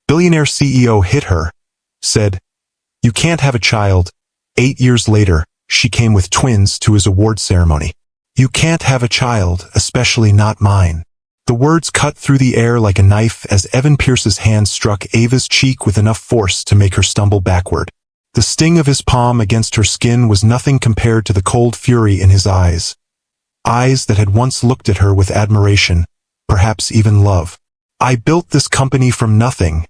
Billionaire CEO hit her, said, "You can't have a child." 8 years later, she came with twins to his award ceremony. "You can't have a child, especially not mine." The words cut through the air like a knife as Evan Pierce's hand struck Ava's cheek with enough force to make her stumble backward. The sting of his palm against her skin was nothing compared to the cold fury in his eyes. Eyes that had once looked at her with admiration, perhaps even love. "I built this company from nothing,"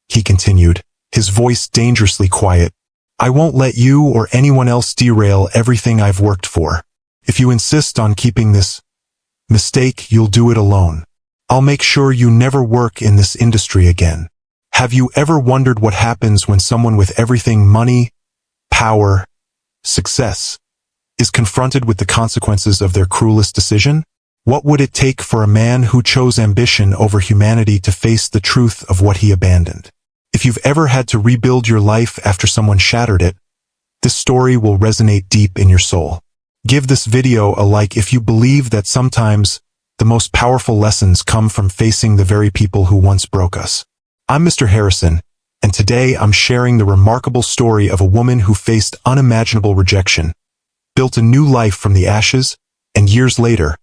he continued, his voice dangerously quiet. "I won't let you or anyone else derail everything I've worked for. If you insist on keeping this mistake, you'll do it alone. I'll make sure you never work in this industry again." Have you ever wondered what happens when someone with everything, money, power, success, is confronted with the consequences of their cruelest decision? What would it take for a man who chose ambition over humanity to face the truth of what he abandoned? If you've ever had to rebuild your life after someone shattered it, this story will resonate deep in your soul. Give this video a like if you believe that sometimes the most powerful lessons come from facing the very people who once broke us. I'm Mr. Harrison, and today I'm sharing the remarkable story of a woman who faced unimaginable rejection, built a new life from the ashes, and years later,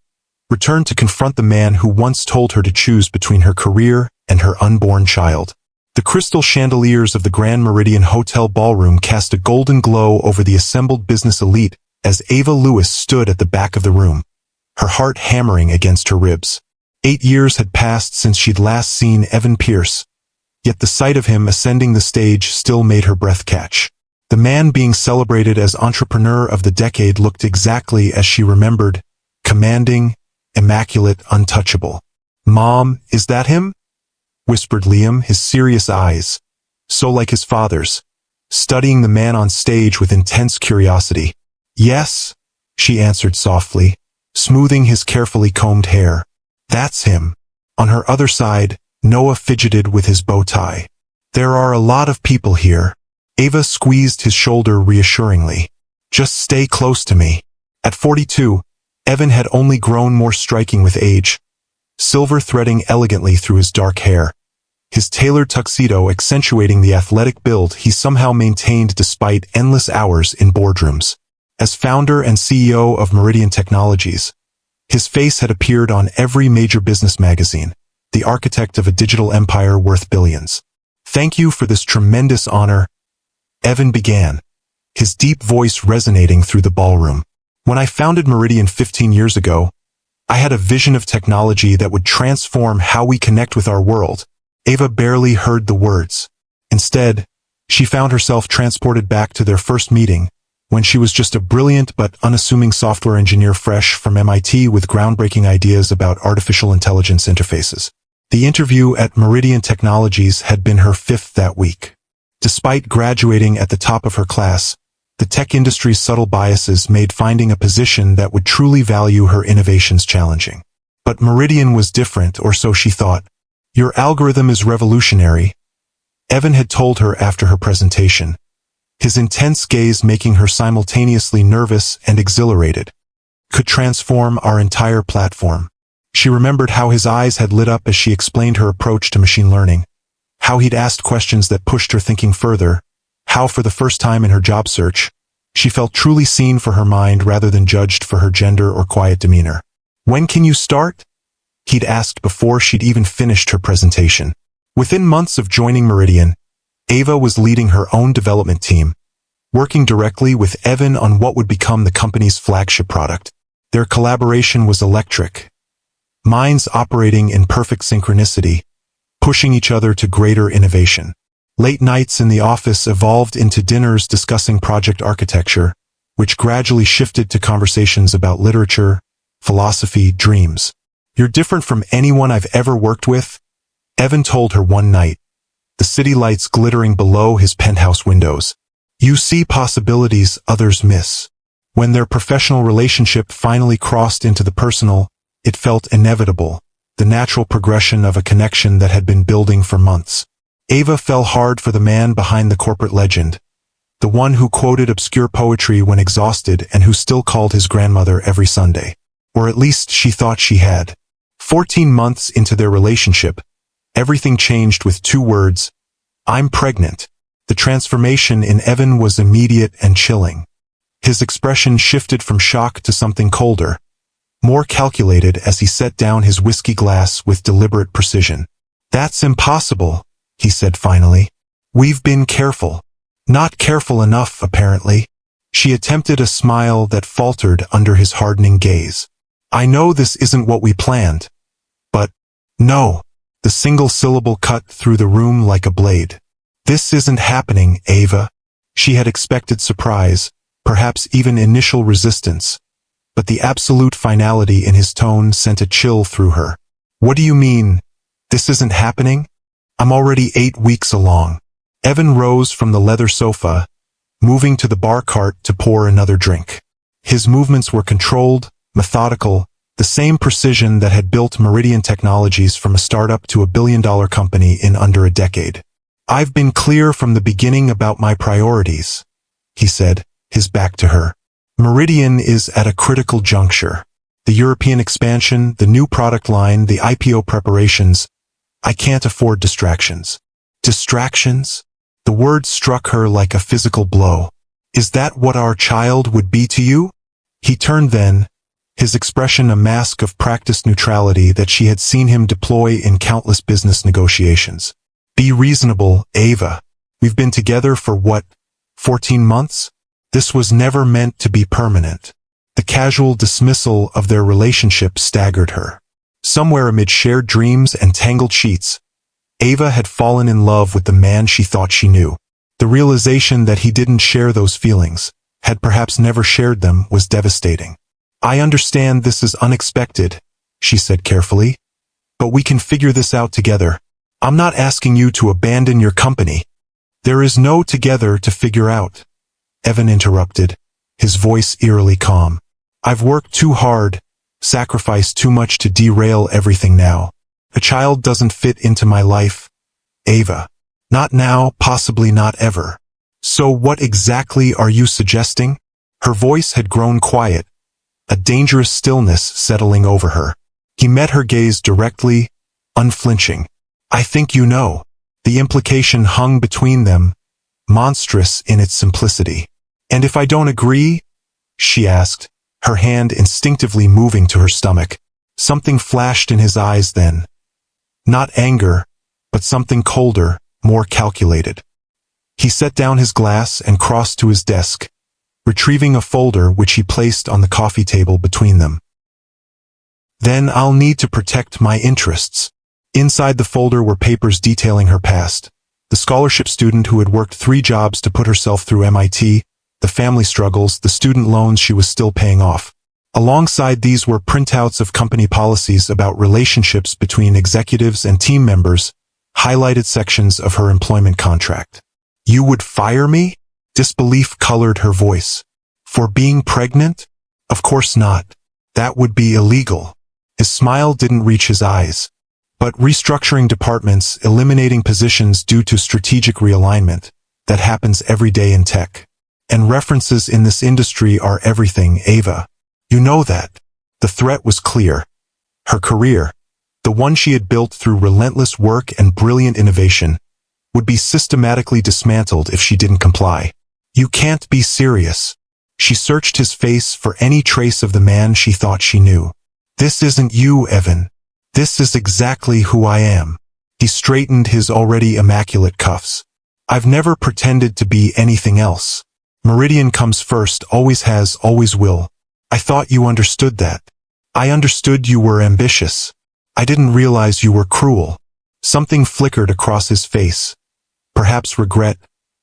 returned to confront the man who once told her to choose between her career and her unborn child. The crystal chandeliers of the Grand Meridian Hotel ballroom cast a golden glow over the assembled business elite as Ava Lewis stood at the back of the room, her heart hammering against her ribs. 8 years had passed since she'd last seen Evan Pierce, yet the sight of him ascending the stage still made her breath catch. The man being celebrated as entrepreneur of the decade looked exactly as she remembered, commanding, immaculate, untouchable. "Mom, is that him?" whispered Liam, his serious eyes, so like his father's, studying the man on stage with intense curiosity. "Yes," she answered softly, smoothing his carefully combed hair. "That's him." On her other side, Noah fidgeted with his bow tie. "There are a lot of people here." Ava squeezed his shoulder reassuringly. "Just stay close to me." At 42, Evan had only grown more striking with age, silver threading elegantly through his dark hair, his tailored tuxedo accentuating the athletic build he somehow maintained despite endless hours in boardrooms. As founder and CEO of Meridian Technologies, his face had appeared on every major business magazine, the architect of a digital empire worth billions. "Thank you for this tremendous honor," Evan began, his deep voice resonating through the ballroom. "When I founded Meridian 15 years ago, I had a vision of technology that would transform how we connect with our world." Ava barely heard the words. Instead, she found herself transported back to their first meeting, when she was just a brilliant but unassuming software engineer fresh from MIT with groundbreaking ideas about artificial intelligence interfaces. The interview at Meridian Technologies had been her 5th that week. Despite graduating at the top of her class, the tech industry's subtle biases made finding a position that would truly value her innovations challenging. But Meridian was different, or so she thought. "Your algorithm is revolutionary," Evan had told her after her presentation, his intense gaze making her simultaneously nervous and exhilarated. "Could transform our entire platform." She remembered how his eyes had lit up as she explained her approach to machine learning, how he'd asked questions that pushed her thinking further, how for the first time in her job search, she felt truly seen for her mind rather than judged for her gender or quiet demeanor. "When can you start?" he'd asked before she'd even finished her presentation. Within months of joining Meridian, Ava was leading her own development team, working directly with Evan on what would become the company's flagship product. Their collaboration was electric, minds operating in perfect synchronicity, pushing each other to greater innovation. Late nights in the office evolved into dinners discussing project architecture, which gradually shifted to conversations about literature, philosophy, dreams. "You're different from anyone I've ever worked with," Evan told her one night, the city lights glittering below his penthouse windows. "You see possibilities others miss." When their professional relationship finally crossed into the personal, it felt inevitable, the natural progression of a connection that had been building for months. Ava fell hard for the man behind the corporate legend, the one who quoted obscure poetry when exhausted and who still called his grandmother every Sunday. Or at least she thought she had. 14 months into their relationship, Everything changed with 2 words: I'm pregnant. The transformation in Evan was immediate and chilling. His expression shifted from shock to something colder, more calculated as he set down his whiskey glass with deliberate precision. That's impossible, he said finally. We've been careful. Not careful enough, apparently. She attempted a smile that faltered under his hardening gaze. I know this isn't what we planned. But, no. The single syllable cut through the room like a blade. This isn't happening, Ava. She had expected surprise, perhaps even initial resistance. But the absolute finality in his tone sent a chill through her. What do you mean, this isn't happening? I'm already 8 weeks along. Evan rose from the leather sofa, moving to the bar cart to pour another drink. His movements were controlled, methodical, the same precision that had built Meridian Technologies from a startup to a billion-dollar company in under a decade. I've been clear from the beginning about my priorities, he said, his back to her. Meridian is at a critical juncture. The European expansion, the new product line, the IPO preparations. I can't afford distractions. Distractions? The word struck her like a physical blow. Is that what our child would be to you? He turned then, his expression a mask of practiced neutrality that she had seen him deploy in countless business negotiations. Be reasonable, Ava. We've been together for what, 14 months? This was never meant to be permanent. The casual dismissal of their relationship staggered her. Somewhere amid shared dreams and tangled sheets, Ava had fallen in love with the man she thought she knew. The realization that he didn't share those feelings, had perhaps never shared them, was devastating. I understand this is unexpected, she said carefully, but we can figure this out together. I'm not asking you to abandon your company. There is no together to figure out. Evan interrupted, his voice eerily calm. I've worked too hard, sacrificed too much to derail everything now. A child doesn't fit into my life, Ava. Not now, possibly not ever. So what exactly are you suggesting? Her voice had grown quiet, a dangerous stillness settling over her. He met her gaze directly, unflinching. I think you know. The implication hung between them, monstrous in its simplicity. And if I don't agree? She asked, her hand instinctively moving to her stomach. Something flashed in his eyes then. Not anger, but something colder, more calculated. He set down his glass and crossed to his desk, retrieving a folder which he placed on the coffee table between them. Then I'll need to protect my interests. Inside the folder were papers detailing her past, the scholarship student who had worked 3 jobs to put herself through MIT, the family struggles, the student loans she was still paying off. Alongside these were printouts of company policies about relationships between executives and team members, highlighted sections of her employment contract. You would fire me? Disbelief colored her voice. For being pregnant? Of course not. That would be illegal. His smile didn't reach his eyes. But restructuring departments, eliminating positions due to strategic realignment, that happens every day in tech. And references in this industry are everything, Ava. You know that. The threat was clear. Her career, the one she had built through relentless work and brilliant innovation, would be systematically dismantled if she didn't comply. You can't be serious. She searched his face for any trace of the man she thought she knew. This isn't you, Evan. This is exactly who I am. He straightened his already immaculate cuffs. I've never pretended to be anything else. Meridian comes first, always has, always will. I thought you understood that. I understood you were ambitious. I didn't realize you were cruel. Something flickered across his face. Perhaps regret,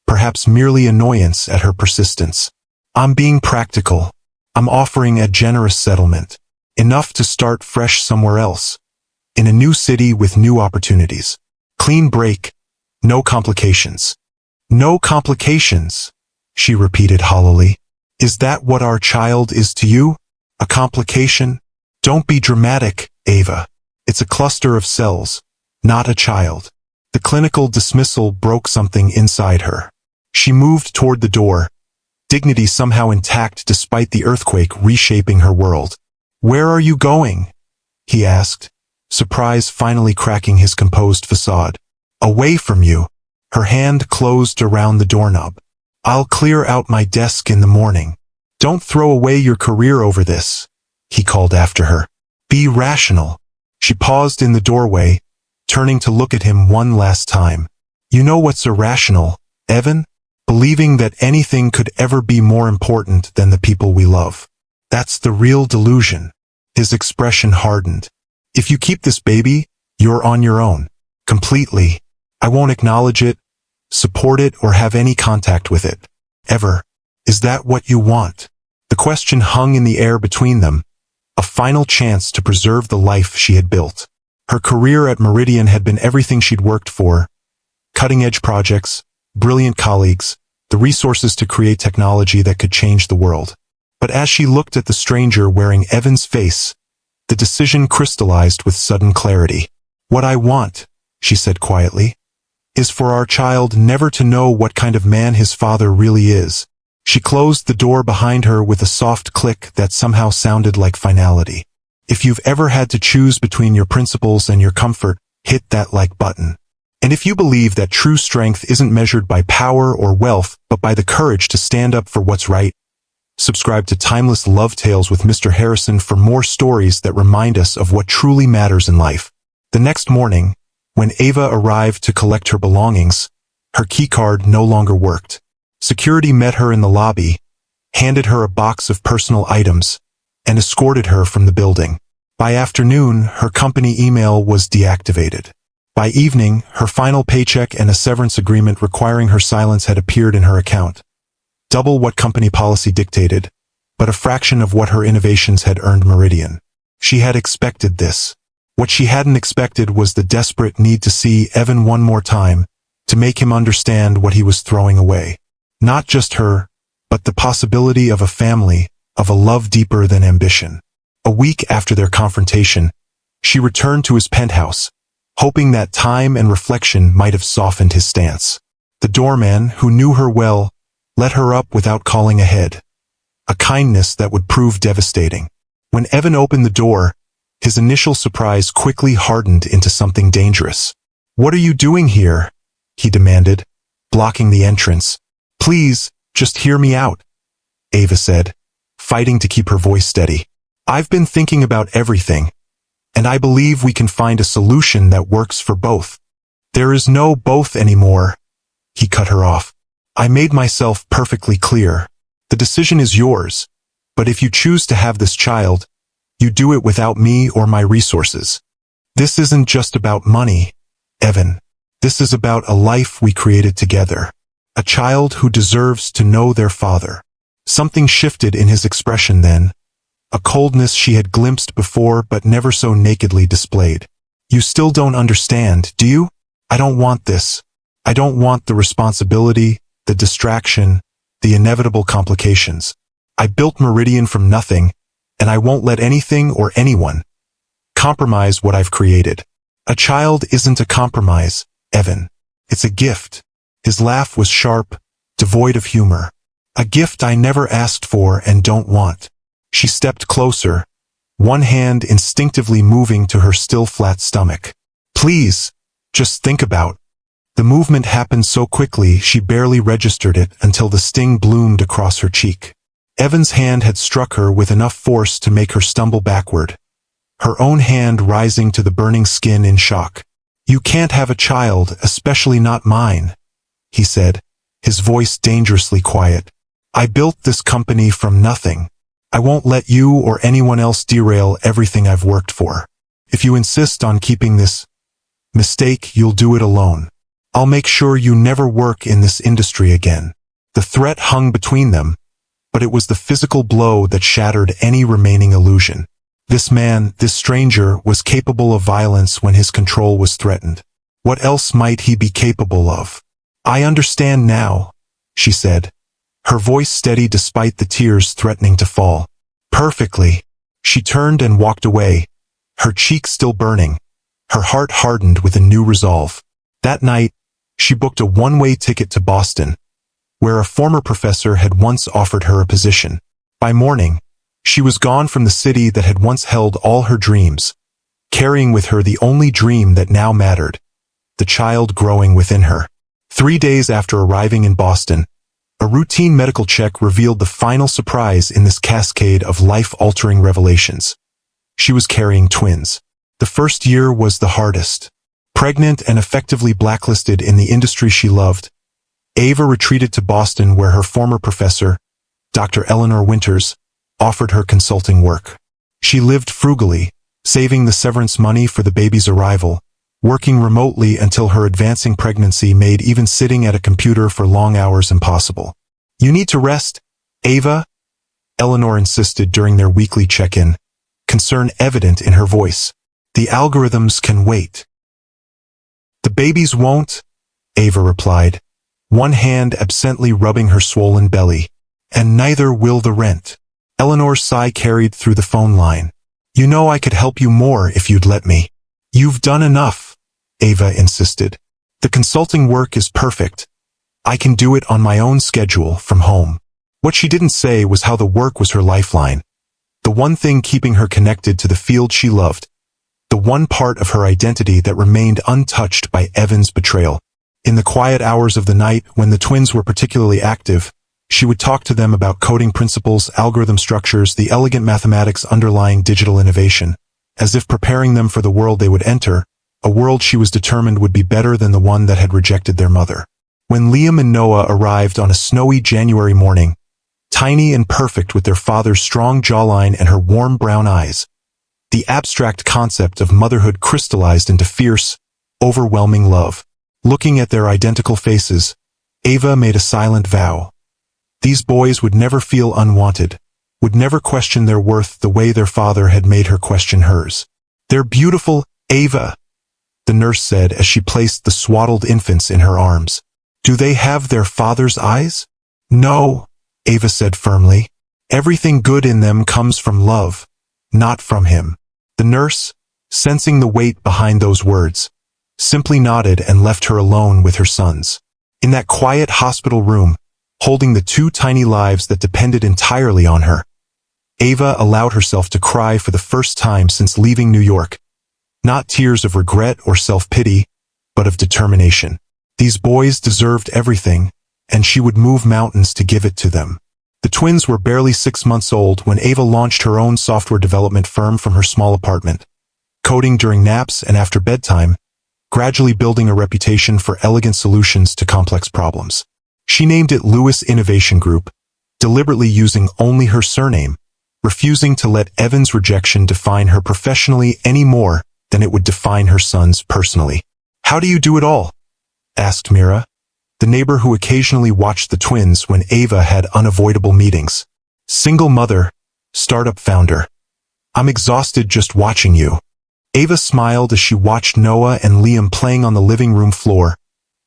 perhaps merely annoyance at her persistence. I'm being practical. I'm offering a generous settlement. Enough to start fresh somewhere else. In a new city with new opportunities. Clean break. No complications. No complications, she repeated hollowly. Is that what our child is to you? A complication? Don't be dramatic, Ava. It's a cluster of cells, not a child. The clinical dismissal broke something inside her. She moved toward the door, dignity somehow intact despite the earthquake reshaping her world. Where are you going? He asked, surprise finally cracking his composed facade. Away from you. Her hand closed around the doorknob. I'll clear out my desk in the morning. Don't throw away your career over this, he called after her. Be rational. She paused in the doorway, turning to look at him one last time. You know what's irrational, Evan? Believing that anything could ever be more important than the people we love. That's the real delusion. His expression hardened. If you keep this baby, you're on your own. Completely. I won't acknowledge it, support it, or have any contact with it. Ever. Is that what you want? The question hung in the air between them, a final chance to preserve the life she had built. Her career at Meridian had been everything she'd worked for. Cutting-edge projects, brilliant colleagues, the resources to create technology that could change the world. But as she looked at the stranger wearing Evan's face, the decision crystallized with sudden clarity. What I want, she said quietly, is for our child never to know what kind of man his father really is. She closed the door behind her with a soft click that somehow sounded like finality. If you've ever had to choose between your principles and your comfort, hit that like button. And if you believe that true strength isn't measured by power or wealth, but by the courage to stand up for what's right, subscribe to Timeless Love Tales with Mr. Harrison for more stories that remind us of what truly matters in life. The next morning, when Ava arrived to collect her belongings, her keycard no longer worked. Security met her in the lobby, handed her a box of personal items, and escorted her from the building. By afternoon, her company email was deactivated. By evening, her final paycheck and a severance agreement requiring her silence had appeared in her account. Double what company policy dictated, but a fraction of what her innovations had earned Meridian. She had expected this. What she hadn't expected was the desperate need to see Evan one more time, to make him understand what he was throwing away. Not just her, but the possibility of a family, of a love deeper than ambition. A week after their confrontation, she returned to his penthouse, hoping that time and reflection might have softened his stance. The doorman, who knew her well, let her up without calling ahead. A kindness that would prove devastating. When Evan opened the door, his initial surprise quickly hardened into something dangerous. "What are you doing here?" he demanded, blocking the entrance. "Please, just hear me out," Ava said, fighting to keep her voice steady. "I've been thinking about everything, and I believe we can find a solution that works for both." "There is no both anymore," he cut her off. "I made myself perfectly clear. The decision is yours, but if you choose to have this child, you do it without me or my resources. This isn't just about money, Evan. This is about a life we created together. A child who deserves to know their father." Something shifted in his expression then, a coldness she had glimpsed before but never so nakedly displayed. "You still don't understand, do you? I don't want this. I don't want the responsibility, the distraction, the inevitable complications. I built Meridian from nothing, and I won't let anything or anyone compromise what I've created. A child isn't a compromise, Evan. It's a gift." His laugh was sharp, devoid of humor. "A gift I never asked for and don't want." She stepped closer, one hand instinctively moving to her still flat stomach. "Please, just think about." The movement happened so quickly she barely registered it until the sting bloomed across her cheek. Evan's hand had struck her with enough force to make her stumble backward, her own hand rising to the burning skin in shock. "You can't have a child, especially not mine," he said, his voice dangerously quiet. "I built this company from nothing. I won't let you or anyone else derail everything I've worked for. If you insist on keeping this mistake, you'll do it alone. I'll make sure you never work in this industry again." The threat hung between them, but it was the physical blow that shattered any remaining illusion. This man, this stranger, was capable of violence when his control was threatened. What else might he be capable of? "I understand now," she said, her voice steady despite the tears threatening to fall. "Perfectly." She turned and walked away, her cheeks still burning, her heart hardened with a new resolve. That night, she booked a one-way ticket to Boston, where a former professor had once offered her a position. By morning, she was gone from the city that had once held all her dreams, carrying with her the only dream that now mattered, the child growing within her. 3 days after arriving in Boston, a routine medical check revealed the final surprise in this cascade of life-altering revelations. She was carrying twins. The first year was the hardest. Pregnant and effectively blacklisted in the industry she loved, Ava retreated to Boston where her former professor, Dr. Eleanor Winters, offered her consulting work. She lived frugally, saving the severance money for the baby's arrival, working remotely until her advancing pregnancy made even sitting at a computer for long hours impossible. "You need to rest, Ava," Eleanor insisted during their weekly check-in, concern evident in her voice. "The algorithms can wait." "The babies won't," Ava replied, one hand absently rubbing her swollen belly. "And neither will the rent." Eleanor's sigh carried through the phone line. "You know I could help you more if you'd let me." "You've done enough," Ava insisted. "The consulting work is perfect. I can do it on my own schedule from home." What she didn't say was how the work was her lifeline, the one thing keeping her connected to the field she loved, the one part of her identity that remained untouched by Evan's betrayal. In the quiet hours of the night, when the twins were particularly active, she would talk to them about coding principles, algorithm structures, the elegant mathematics underlying digital innovation, as if preparing them for the world they would enter, a world she was determined would be better than the one that had rejected their mother. When Liam and Noah arrived on a snowy January morning, tiny and perfect with their father's strong jawline and her warm brown eyes, the abstract concept of motherhood crystallized into fierce, overwhelming love. Looking at their identical faces, Ava made a silent vow. These boys would never feel unwanted, would never question their worth the way their father had made her question hers. "They're beautiful, Ava," the nurse said as she placed the swaddled infants in her arms. "Do they have their father's eyes?" "No," Ava said firmly. "Everything good in them comes from love, not from him." The nurse, sensing the weight behind those words, simply nodded and left her alone with her sons. In that quiet hospital room, holding the two tiny lives that depended entirely on her, Ava allowed herself to cry for the first time since leaving New York. Not tears of regret or self-pity, but of determination. These boys deserved everything, and she would move mountains to give it to them. The twins were barely 6 months old when Ava launched her own software development firm from her small apartment, coding during naps and after bedtime, gradually building a reputation for elegant solutions to complex problems. She named it Lewis Innovation Group, deliberately using only her surname, refusing to let Evan's rejection define her professionally any more than it would define her sons personally. "How do you do it all?" asked Mira, the neighbor who occasionally watched the twins when Ava had unavoidable meetings. "Single mother, startup founder. I'm exhausted just watching you." Ava smiled as she watched Noah and Liam playing on the living room floor,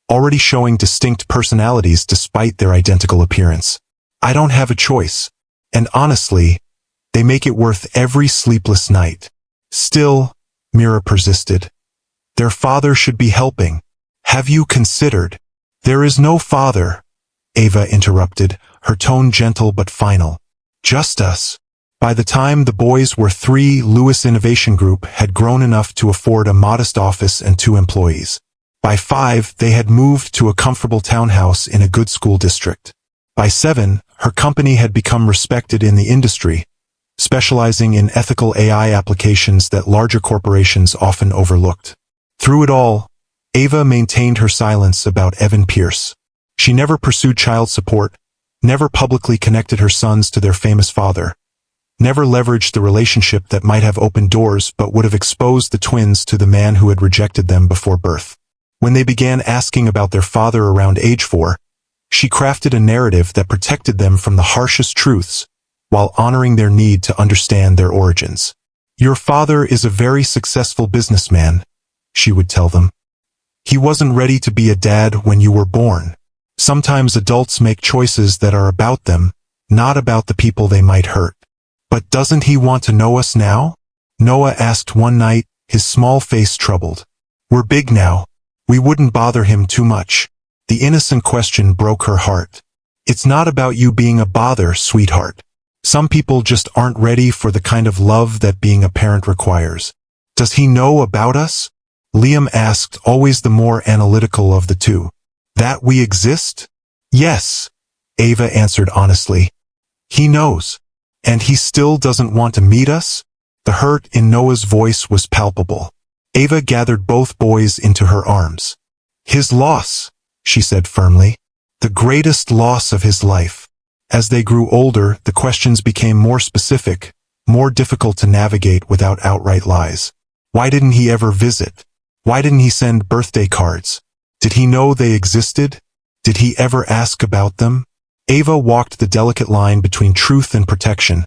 already showing distinct personalities despite their identical appearance. "I don't have a choice. And honestly, they make it worth every sleepless night." "Still," Mira persisted, "their father should be helping. Have you considered?" "There is no father," Ava interrupted, her tone gentle but final. "Just us." By the time the boys were 3, Lewis Innovation Group had grown enough to afford a modest office and 2 employees. By 5, they had moved to a comfortable townhouse in a good school district. By 7, her company had become respected in the industry, specializing in ethical AI applications that larger corporations often overlooked. Through it all, Ava maintained her silence about Evan Pierce. She never pursued child support, never publicly connected her sons to their famous father, never leveraged the relationship that might have opened doors but would have exposed the twins to the man who had rejected them before birth. When they began asking about their father around age 4, she crafted a narrative that protected them from the harshest truths, while honoring their need to understand their origins. "Your father is a very successful businessman," she would tell them. "He wasn't ready to be a dad when you were born. Sometimes adults make choices that are about them, not about the people they might hurt." "But doesn't he want to know us now?" Noah asked one night, his small face troubled. "We're big now. We wouldn't bother him too much." The innocent question broke her heart. "It's not about you being a bother, sweetheart. Some people just aren't ready for the kind of love that being a parent requires." Does he know about us? Liam asked, always the more analytical of the two. That we exist? Yes, Ava answered honestly. He knows. And he still doesn't want to meet us? The hurt in Noah's voice was palpable. Ava gathered both boys into her arms. His loss, she said firmly. The greatest loss of his life. As they grew older, the questions became more specific, more difficult to navigate without outright lies. Why didn't he ever visit? Why didn't he send birthday cards? Did he know they existed? Did he ever ask about them? Ava walked the delicate line between truth and protection,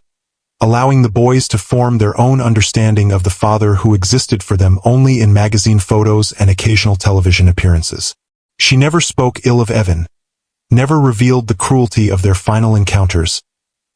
allowing the boys to form their own understanding of the father who existed for them only in magazine photos and occasional television appearances. She never spoke ill of Evan, never revealed the cruelty of their final encounters,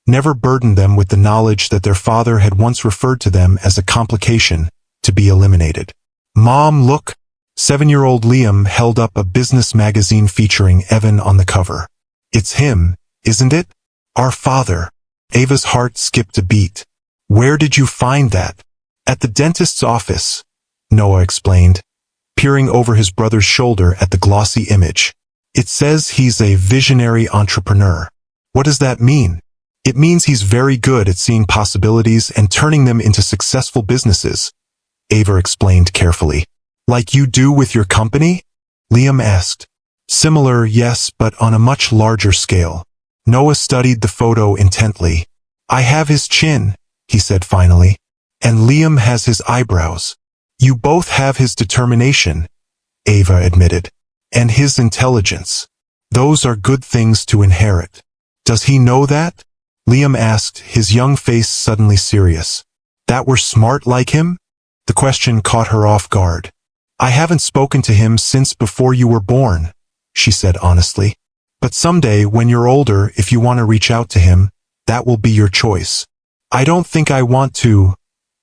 never burdened them with the knowledge that their father had once referred to them as a complication to be eliminated. Mom, look! 7-year-old Liam held up a business magazine featuring Evan on the cover. It's him, isn't it? Our father. Ava's heart skipped a beat. Where did you find that? At the dentist's office, Noah explained, peering over his brother's shoulder at the glossy image. It says he's a visionary entrepreneur. What does that mean? It means he's very good at seeing possibilities and turning them into successful businesses, Ava explained carefully. Like you do with your company? Liam asked. Similar, yes, but on a much larger scale. Noah studied the photo intently. I have his chin, he said finally. And Liam has his eyebrows. You both have his determination, Ava admitted. And his intelligence. Those are good things to inherit. Does he know that? Liam asked, his young face suddenly serious. That we're smart like him? The question caught her off guard. I haven't spoken to him since before you were born, she said honestly. But someday, when you're older, if you want to reach out to him, that will be your choice. I don't think I want to,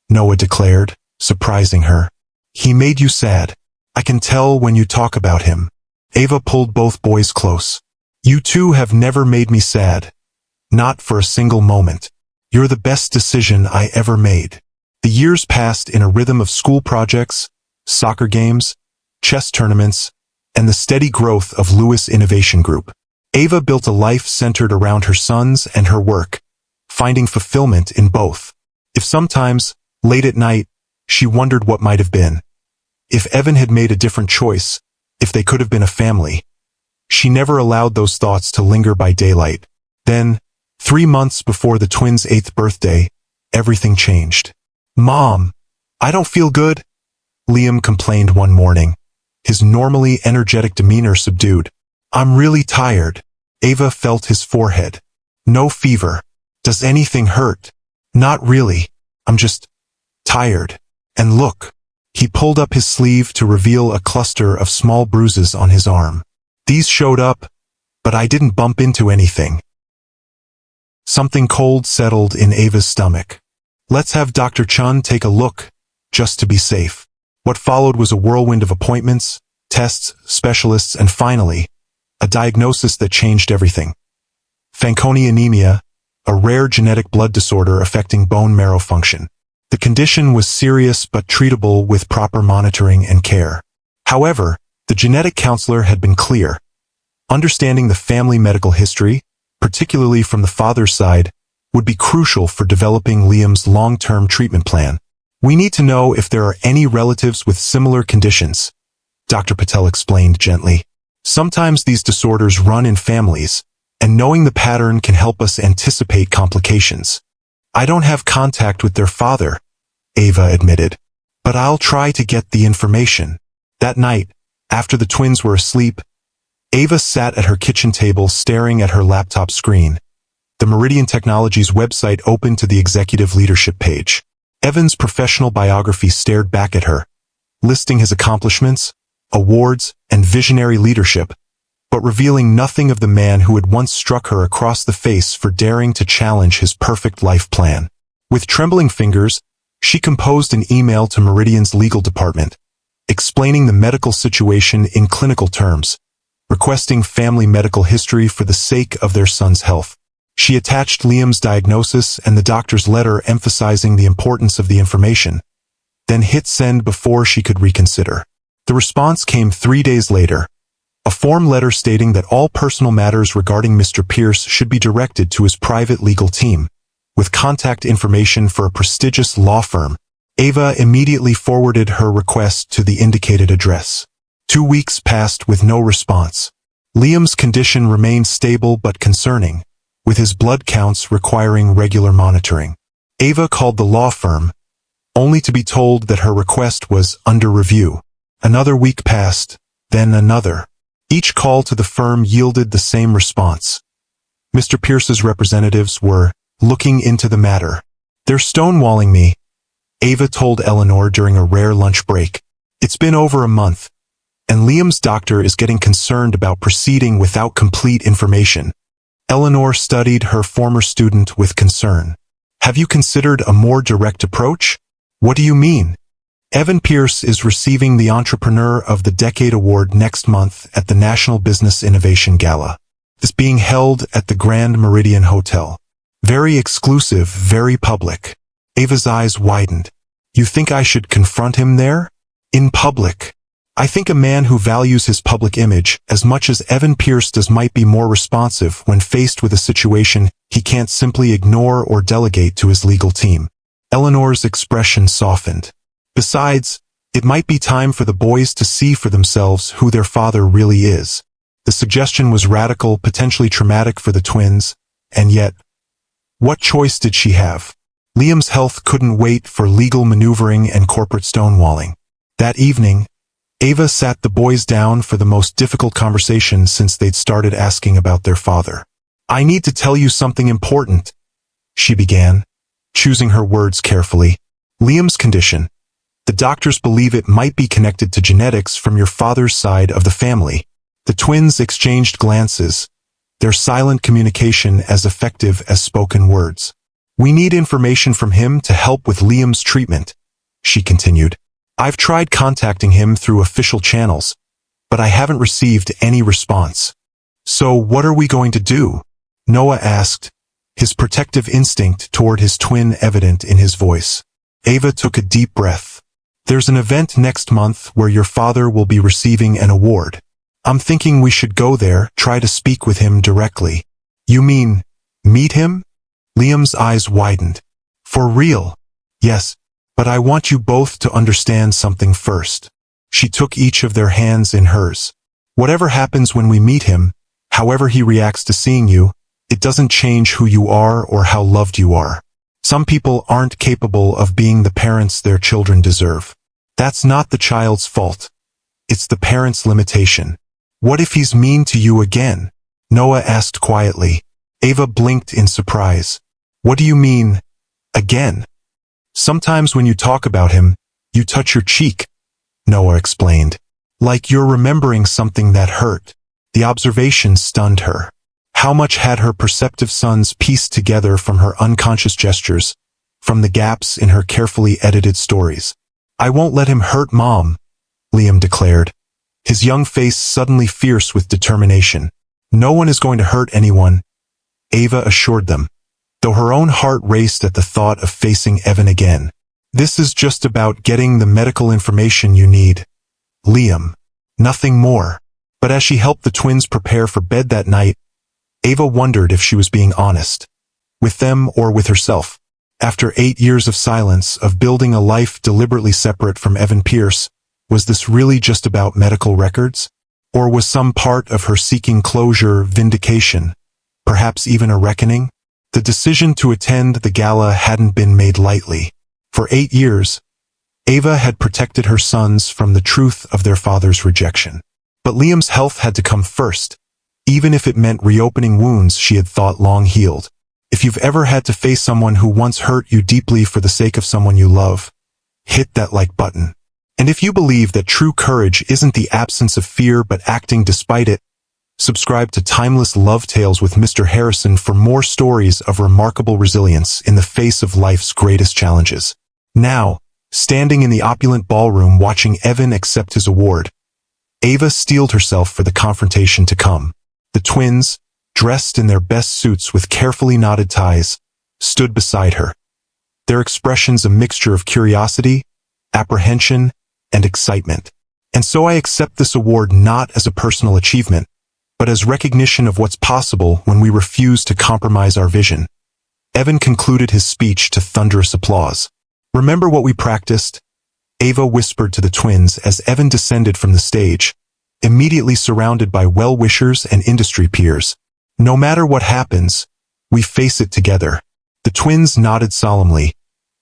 Noah declared, surprising her. He made you sad. I can tell when you talk about him. Ava pulled both boys close. You two have never made me sad. Not for a single moment. You're the best decision I ever made. The years passed in a rhythm of school projects, soccer games, chess tournaments, and the steady growth of Lewis Innovation Group. Ava built a life centered around her sons and her work, finding fulfillment in both. If sometimes, late at night, she wondered what might have been. If Evan had made a different choice, if they could have been a family. She never allowed those thoughts to linger by daylight. Then, 3 months before the twins' 8th birthday, everything changed. Mom, I don't feel good, Liam complained one morning, his normally energetic demeanor subdued. I'm really tired. Ava felt his forehead. No fever. Does anything hurt? Not really. I'm just tired. And look. He pulled up his sleeve to reveal a cluster of small bruises on his arm. These showed up, but I didn't bump into anything. Something cold settled in Ava's stomach. Let's have Dr. Chun take a look, just to be safe. What followed was a whirlwind of appointments, tests, specialists, and finally, a diagnosis that changed everything. Fanconi anemia, a rare genetic blood disorder affecting bone marrow function. The condition was serious but treatable with proper monitoring and care. However, the genetic counselor had been clear. Understanding the family medical history, particularly from the father's side, would be crucial for developing Liam's long-term treatment plan. We need to know if there are any relatives with similar conditions, Dr. Patel explained gently. Sometimes these disorders run in families, and knowing the pattern can help us anticipate complications. I don't have contact with their father, Ava admitted, but I'll try to get the information. That night, after the twins were asleep, Ava sat at her kitchen table staring at her laptop screen. The Meridian Technologies website opened to the executive leadership page. Evan's professional biography stared back at her, listing his accomplishments, awards, and visionary leadership, but revealing nothing of the man who had once struck her across the face for daring to challenge his perfect life plan. With trembling fingers, she composed an email to Meridian's legal department, explaining the medical situation in clinical terms, requesting family medical history for the sake of their son's health. She attached Liam's diagnosis and the doctor's letter emphasizing the importance of the information. then hit send before she could reconsider. The response came 3 days later. A form letter stating that all personal matters regarding Mr. Pierce should be directed to his private legal team, with contact information for a prestigious law firm. Ava immediately forwarded her request to the indicated address. 2 weeks passed with no response. Liam's condition remained stable but concerning, with his blood counts requiring regular monitoring. Ava called the law firm, only to be told that her request was under review. Another week passed, then another. Each call to the firm yielded the same response. Mr. Pierce's representatives were looking into the matter. "They're stonewalling me," Ava told Eleanor during a rare lunch break. "It's been over a month, and Liam's doctor is getting concerned about proceeding without complete information." Eleanor studied her former student with concern. "Have you considered a more direct approach?" "What do you mean?" "Evan Pierce is receiving the Entrepreneur of the Decade Award next month at the National Business Innovation Gala. It's being held at the Grand Meridian Hotel. Very exclusive, very public." Ava's eyes widened. "You think I should confront him there? In public?" "I think a man who values his public image as much as Evan Pierce does might be more responsive when faced with a situation he can't simply ignore or delegate to his legal team." Eleanor's expression softened. "Besides, it might be time for the boys to see for themselves who their father really is." The suggestion was radical, potentially traumatic for the twins, and yet, what choice did she have? Liam's health couldn't wait for legal maneuvering and corporate stonewalling. That evening, Ava sat the boys down for the most difficult conversation since they'd started asking about their father. "I need to tell you something important," she began, choosing her words carefully. "Liam's condition. The doctors believe it might be connected to genetics from your father's side of the family." The twins exchanged glances, their silent communication as effective as spoken words. "We need information from him to help with Liam's treatment," she continued. "I've tried contacting him through official channels, but I haven't received any response." "So what are we going to do?" Noah asked, his protective instinct toward his twin evident in his voice. Ava took a deep breath. "There's an event next month where your father will be receiving an award. I'm thinking we should go there, try to speak with him directly." "You mean, meet him?" Liam's eyes widened. "For real?" "Yes, but I want you both to understand something first." She took each of their hands in hers. "Whatever happens when we meet him, however he reacts to seeing you, it doesn't change who you are or how loved you are. Some people aren't capable of being the parents their children deserve. That's not the child's fault. It's the parent's limitation." "What if he's mean to you again?" Noah asked quietly. Ava blinked in surprise. "What do you mean, again?" "Sometimes when you talk about him, you touch your cheek," Noah explained. "Like you're remembering something that hurt." The observation stunned her. How much had her perceptive sons pieced together from her unconscious gestures, from the gaps in her carefully edited stories? "I won't let him hurt Mom," Liam declared, his young face suddenly fierce with determination. "No one is going to hurt anyone," Ava assured them, though her own heart raced at the thought of facing Evan again. "This is just about getting the medical information you need, Liam. Nothing more." But as she helped the twins prepare for bed that night, Ava wondered if she was being honest, with them or with herself. After 8 years of silence, of building a life deliberately separate from Evan Pierce, was this really just about medical records? Or was some part of her seeking closure, vindication, perhaps even a reckoning? The decision to attend the gala hadn't been made lightly. For 8 years, Ava had protected her sons from the truth of their father's rejection. But Liam's health had to come first, even if it meant reopening wounds she had thought long healed. If you've ever had to face someone who once hurt you deeply for the sake of someone you love, hit that like button. And if you believe that true courage isn't the absence of fear but acting despite it, subscribe to Timeless Love Tales with Mr. Harrison for more stories of remarkable resilience in the face of life's greatest challenges. Now, standing in the opulent ballroom watching Evan accept his award, Ava steeled herself for the confrontation to come. The twins, dressed in their best suits with carefully knotted ties, stood beside her, their expressions a mixture of curiosity, apprehension, and excitement. And so I accept this award not as a personal achievement, but as recognition of what's possible when we refuse to compromise our vision. Evan concluded his speech to thunderous applause. Remember what we practiced? Ava whispered to the twins as Evan descended from the stage, immediately surrounded by well-wishers and industry peers. No matter what happens, we face it together. The twins nodded solemnly,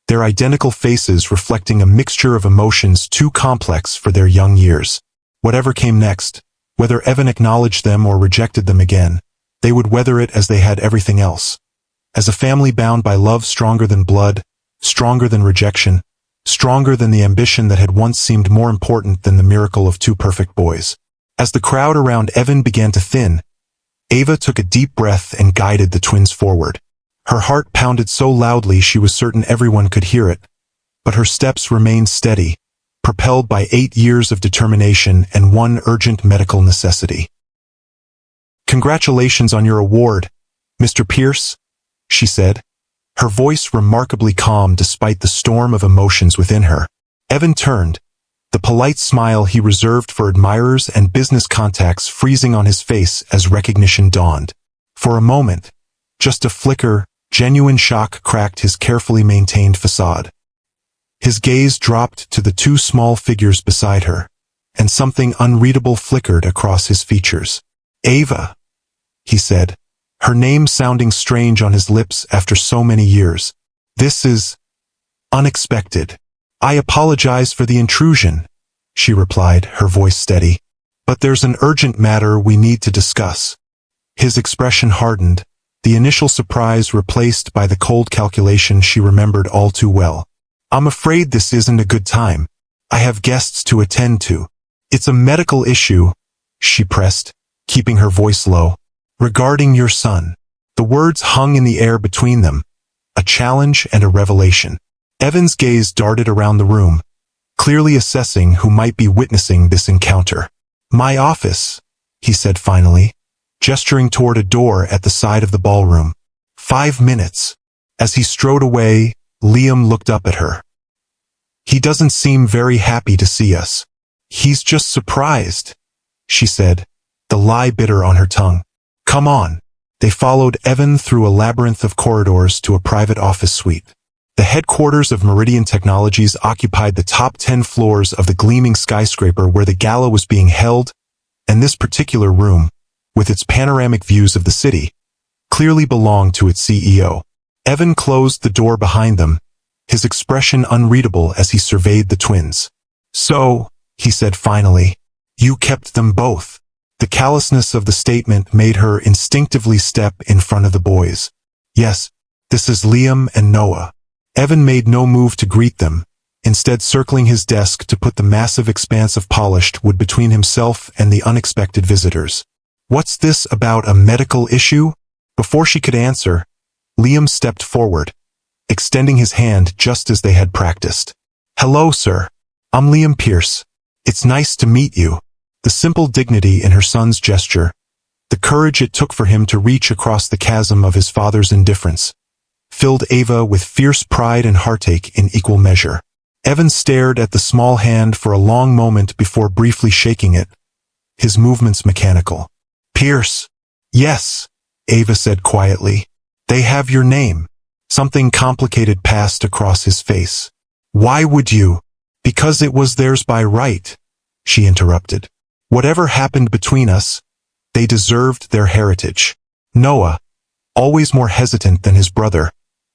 their identical faces reflecting a mixture of emotions too complex for their young years. Whatever came next, whether Evan acknowledged them or rejected them again, they would weather it as they had everything else. As a family bound by love stronger than blood, stronger than rejection, stronger than the ambition that had once seemed more important than the miracle of two perfect boys. As the crowd around Evan began to thin, Ava took a deep breath and guided the twins forward. Her heart pounded so loudly she was certain everyone could hear it, but her steps remained steady, propelled by 8 years of determination and one urgent medical necessity. "Congratulations on your award, Mr. Pierce," she said, her voice remarkably calm despite the storm of emotions within her. Evan turned, the polite smile he reserved for admirers and business contacts freezing on his face as recognition dawned. For a moment, just a flicker, genuine shock cracked his carefully maintained facade. His gaze dropped to the two small figures beside her, and something unreadable flickered across his features. "Ava," he said, her name sounding strange on his lips after so many years. "This is unexpected. I apologize for the intrusion," she replied, her voice steady. "But there's an urgent matter we need to discuss." His expression hardened, the initial surprise replaced by the cold calculation she remembered all too well. "I'm afraid this isn't a good time. I have guests to attend to." "It's a medical issue," she pressed, keeping her voice low. "Regarding your son." The words hung in the air between them, a challenge and a revelation. Evan's gaze darted around the room, clearly assessing who might be witnessing this encounter. "My office," he said finally, gesturing toward a door at the side of the ballroom. 5 minutes. As he strode away, Liam looked up at her. "He doesn't seem very happy to see us." "He's just surprised," she said, the lie bitter on her tongue. "Come on." They followed Evan through a labyrinth of corridors to a private office suite. The headquarters of Meridian Technologies occupied the top 10 floors of the gleaming skyscraper where the gala was being held, and this particular room, with its panoramic views of the city, clearly belonged to its CEO. Evan closed the door behind them, his expression unreadable as he surveyed the twins. "So," he said finally, "you kept them both." The callousness of the statement made her instinctively step in front of the boys. "Yes, this is Liam and Noah." Evan made no move to greet them, instead circling his desk to put the massive expanse of polished wood between himself and the unexpected visitors. "What's this about a medical issue?" Before she could answer, Liam stepped forward, extending his hand just as they had practiced. "Hello, sir. I'm Liam Pierce. It's nice to meet you." The simple dignity in her son's gesture, the courage it took for him to reach across the chasm of his father's indifference, filled Ava with fierce pride and heartache in equal measure. Evan stared at the small hand for a long moment before briefly shaking it, his movements mechanical. "Pierce." "Yes," Ava said quietly. "They have your name." Something complicated passed across his face. "Why would you?" "Because it was theirs by right," she interrupted. "Whatever happened between us, they deserved their heritage." Noah, always more hesitant than his brother,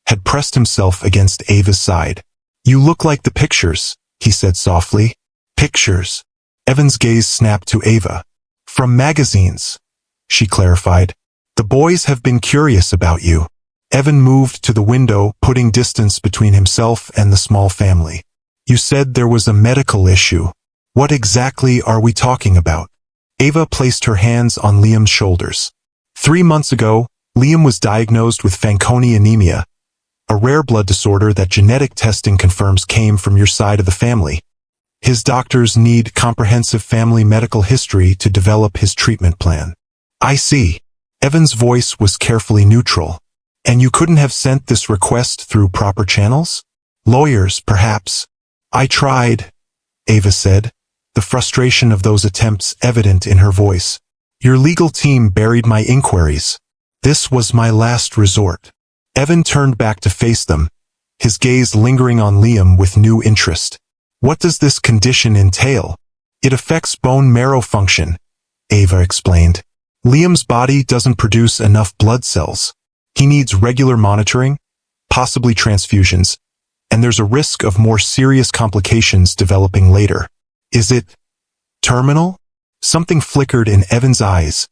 had pressed himself against Ava's side. "You look like the pictures," he said softly. "Pictures?" Evan's gaze snapped to Ava. "From magazines," she clarified. "The boys have been curious about you." Evan moved to the window, putting distance between himself and the small family. "You said there was a medical issue. What exactly are we talking about?" Ava placed her hands on Liam's shoulders. 3 months ago, Liam was diagnosed with Fanconi anemia, a rare blood disorder that genetic testing confirms came from your side of the family. His doctors need comprehensive family medical history to develop his treatment plan. "I see." Evan's voice was carefully neutral. "And you couldn't have sent this request through proper channels?" "Lawyers, perhaps," I tried, Ava said, the frustration of those attempts evident in her voice. Your legal team buried my inquiries. This was my last resort. Evan turned back to face them, his gaze lingering on Liam with new interest. What does this condition entail? It affects bone marrow function, Ava explained. Liam's body doesn't produce enough blood cells. He needs regular monitoring, possibly transfusions, and there's a risk of more serious complications developing later. Is it terminal? Something flickered in Evan's eyes,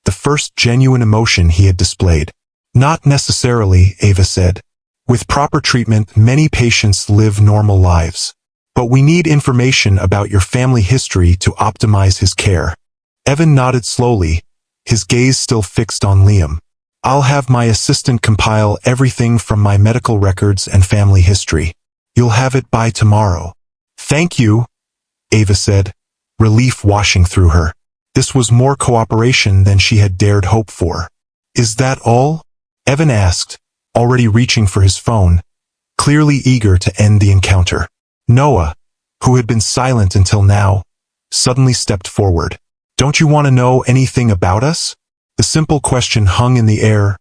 the first genuine emotion he had displayed. Not necessarily, Ava said. With proper treatment, many patients live normal lives. But we need information about your family history to optimize his care. Evan nodded slowly, his gaze still fixed on Liam. I'll have my assistant compile everything from my medical records and family history. You'll have it by tomorrow. Thank you, Ava said, relief washing through her. This was more cooperation than she had dared hope for. Is that all? Evan asked, already reaching for his phone, clearly eager to end the encounter. Noah, who had been silent until now, suddenly stepped forward. Don't you want to know anything about us? The simple question hung in the air,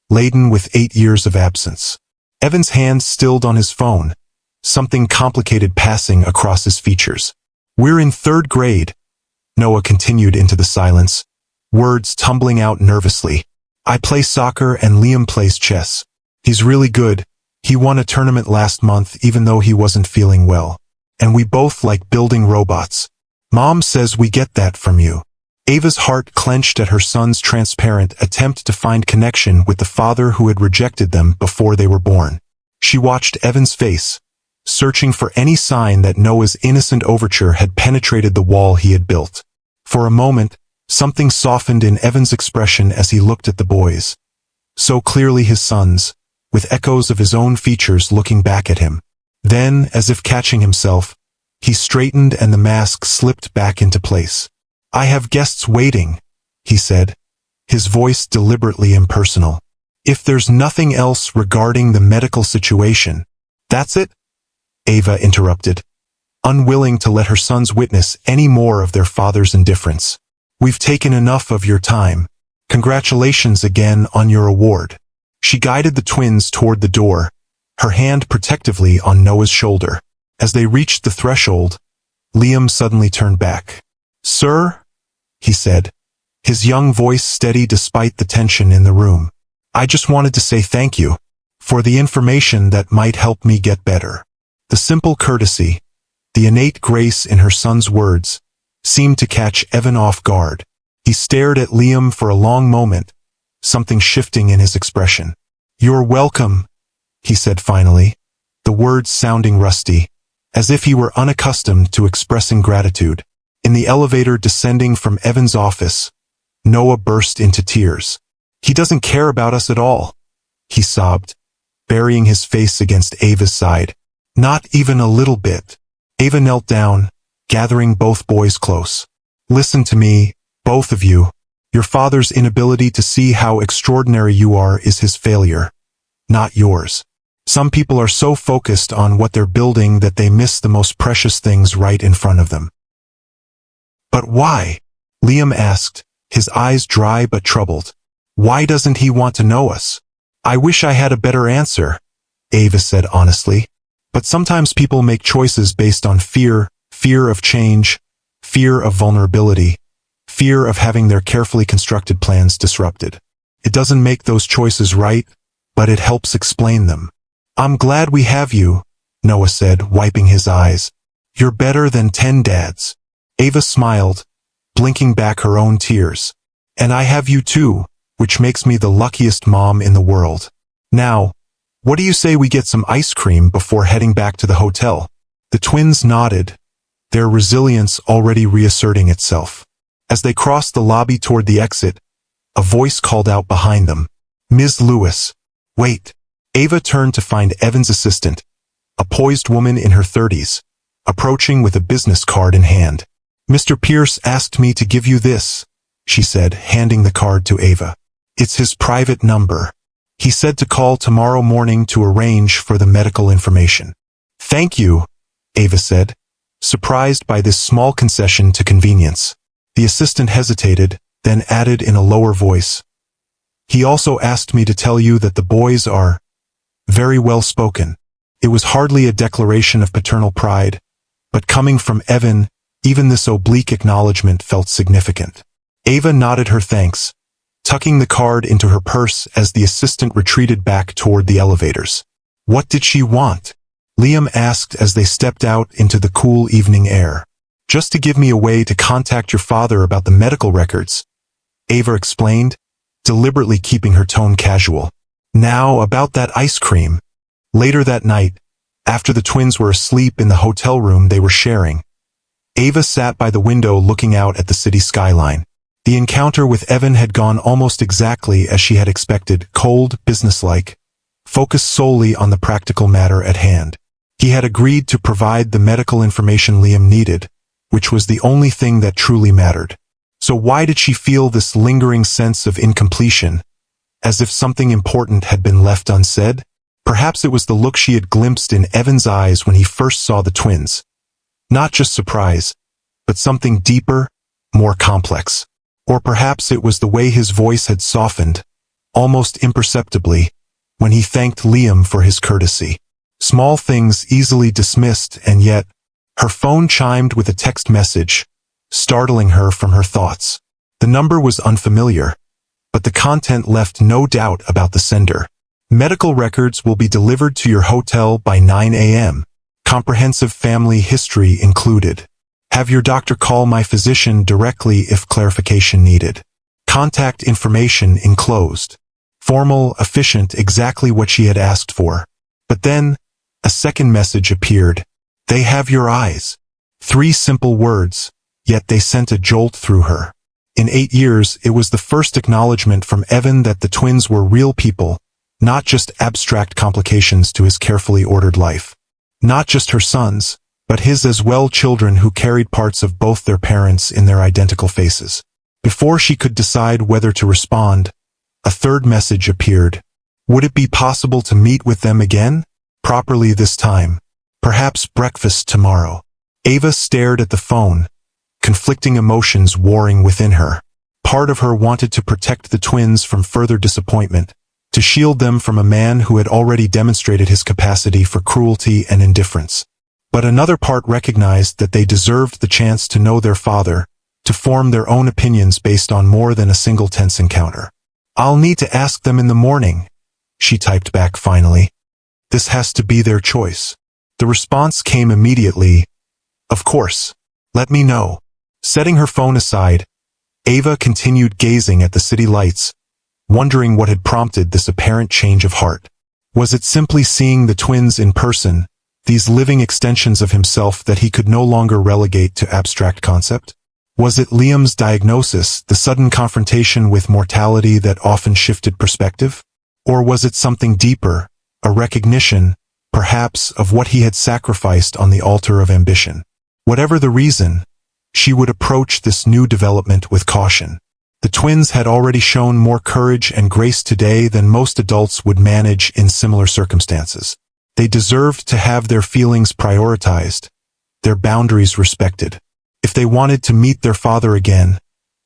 laden with 8 years of absence. Evan's hand stilled on his phone, something complicated passing across his features. We're in 3rd grade, Noah continued into the silence, words tumbling out nervously. I play soccer and Liam plays chess. He's really good. He won a tournament last month even though he wasn't feeling well. And we both like building robots. Mom says we get that from you. Ava's heart clenched at her son's transparent attempt to find connection with the father who had rejected them before they were born. She watched Evan's face, searching for any sign that Noah's innocent overture had penetrated the wall he had built. For a moment, something softened in Evan's expression as he looked at the boys. So clearly his sons, with echoes of his own features looking back at him. Then, as if catching himself, he straightened and the mask slipped back into place. I have guests waiting, he said, his voice deliberately impersonal. If there's nothing else regarding the medical situation, that's it? Ava interrupted, unwilling to let her sons witness any more of their father's indifference. We've taken enough of your time. Congratulations again on your award. She guided the twins toward the door, her hand protectively on Noah's shoulder. As they reached the threshold, Liam suddenly turned back. Sir, he said, his young voice steady despite the tension in the room. I just wanted to say thank you for the information that might help me get better. The simple courtesy, the innate grace in her son's words, seemed to catch Evan off guard. He stared at Liam for a long moment, something shifting in his expression. You're welcome, he said finally, the words sounding rusty, as if he were unaccustomed to expressing gratitude. In the elevator descending from Evan's office, Noah burst into tears. He doesn't care about us at all, he sobbed, burying his face against Ava's side. Not even a little bit. Ava knelt down, gathering both boys close. Listen to me, both of you. Your father's inability to see how extraordinary you are is his failure, not yours. Some people are so focused on what they're building that they miss the most precious things right in front of them. But why? Liam asked, his eyes dry but troubled. Why doesn't he want to know us? I wish I had a better answer, Ava said honestly. But sometimes people make choices based on fear of change, fear of vulnerability, fear of having their carefully constructed plans disrupted. It doesn't make those choices right, but it helps explain them. I'm glad we have you, Noah said, wiping his eyes. You're better than 10 dads. Ava smiled, blinking back her own tears. And I have you too, which makes me the luckiest mom in the world. Now, what do you say we get some ice cream before heading back to the hotel? The twins nodded, their resilience already reasserting itself. As they crossed the lobby toward the exit, a voice called out behind them. Ms. Lewis. Wait. Ava turned to find Evan's assistant, a poised woman in her 30s, approaching with a business card in hand. Mr. Pierce asked me to give you this, she said, handing the card to Ava. It's his private number. He said to call tomorrow morning to arrange for the medical information. Thank you, Ava said, surprised by this small concession to convenience. The assistant hesitated, then added in a lower voice, "He also asked me to tell you that the boys are very well spoken." It was hardly a declaration of paternal pride, but coming from Evan, even this oblique acknowledgement felt significant. Ava nodded her thanks, tucking the card into her purse as the assistant retreated back toward the elevators. "What did she want?" Liam asked as they stepped out into the cool evening air. "Just to give me a way to contact your father about the medical records," Ava explained, deliberately keeping her tone casual. "Now about that ice cream." Later that night, after the twins were asleep in the hotel room they were sharing, Ava sat by the window looking out at the city skyline. The encounter with Evan had gone almost exactly as she had expected, cold, businesslike, focused solely on the practical matter at hand. He had agreed to provide the medical information Liam needed, which was the only thing that truly mattered. So why did she feel this lingering sense of incompletion, as if something important had been left unsaid? Perhaps it was the look she had glimpsed in Evan's eyes when he first saw the twins. Not just surprise, but something deeper, more complex. Or perhaps it was the way his voice had softened, almost imperceptibly, when he thanked Liam for his courtesy. Small things easily dismissed, and yet, her phone chimed with a text message, startling her from her thoughts. The number was unfamiliar, but the content left no doubt about the sender. "Medical records will be delivered to your hotel by 9 a.m. Comprehensive family history included. Have your doctor call my physician directly if clarification needed. Contact information enclosed." Formal, efficient, exactly what she had asked for. But then, a second message appeared. "They have your eyes." 3 simple words, yet they sent a jolt through her. In 8 years, it was the first acknowledgement from Evan that the twins were real people, not just abstract complications to his carefully ordered life. Not just her sons, but his as well, children who carried parts of both their parents in their identical faces. Before she could decide whether to respond, a third message appeared. Would it be possible to meet with them again? Properly this time. Perhaps breakfast tomorrow. Ava stared at the phone, conflicting emotions warring within her. Part of her wanted to protect the twins from further disappointment, to shield them from a man who had already demonstrated his capacity for cruelty and indifference. But another part recognized that they deserved the chance to know their father, to form their own opinions based on more than a single tense encounter. "I'll need to ask them in the morning," she typed back finally. "This has to be their choice." The response came immediately. "Of course. Let me know." Setting her phone aside, Ava continued gazing at the city lights, wondering what had prompted this apparent change of heart. Was it simply seeing the twins in person, these living extensions of himself that he could no longer relegate to abstract concept? Was it Liam's diagnosis, the sudden confrontation with mortality that often shifted perspective? Or was it something deeper, a recognition, perhaps, of what he had sacrificed on the altar of ambition? Whatever the reason, she would approach this new development with caution. The twins had already shown more courage and grace today than most adults would manage in similar circumstances. They deserved to have their feelings prioritized, their boundaries respected. If they wanted to meet their father again,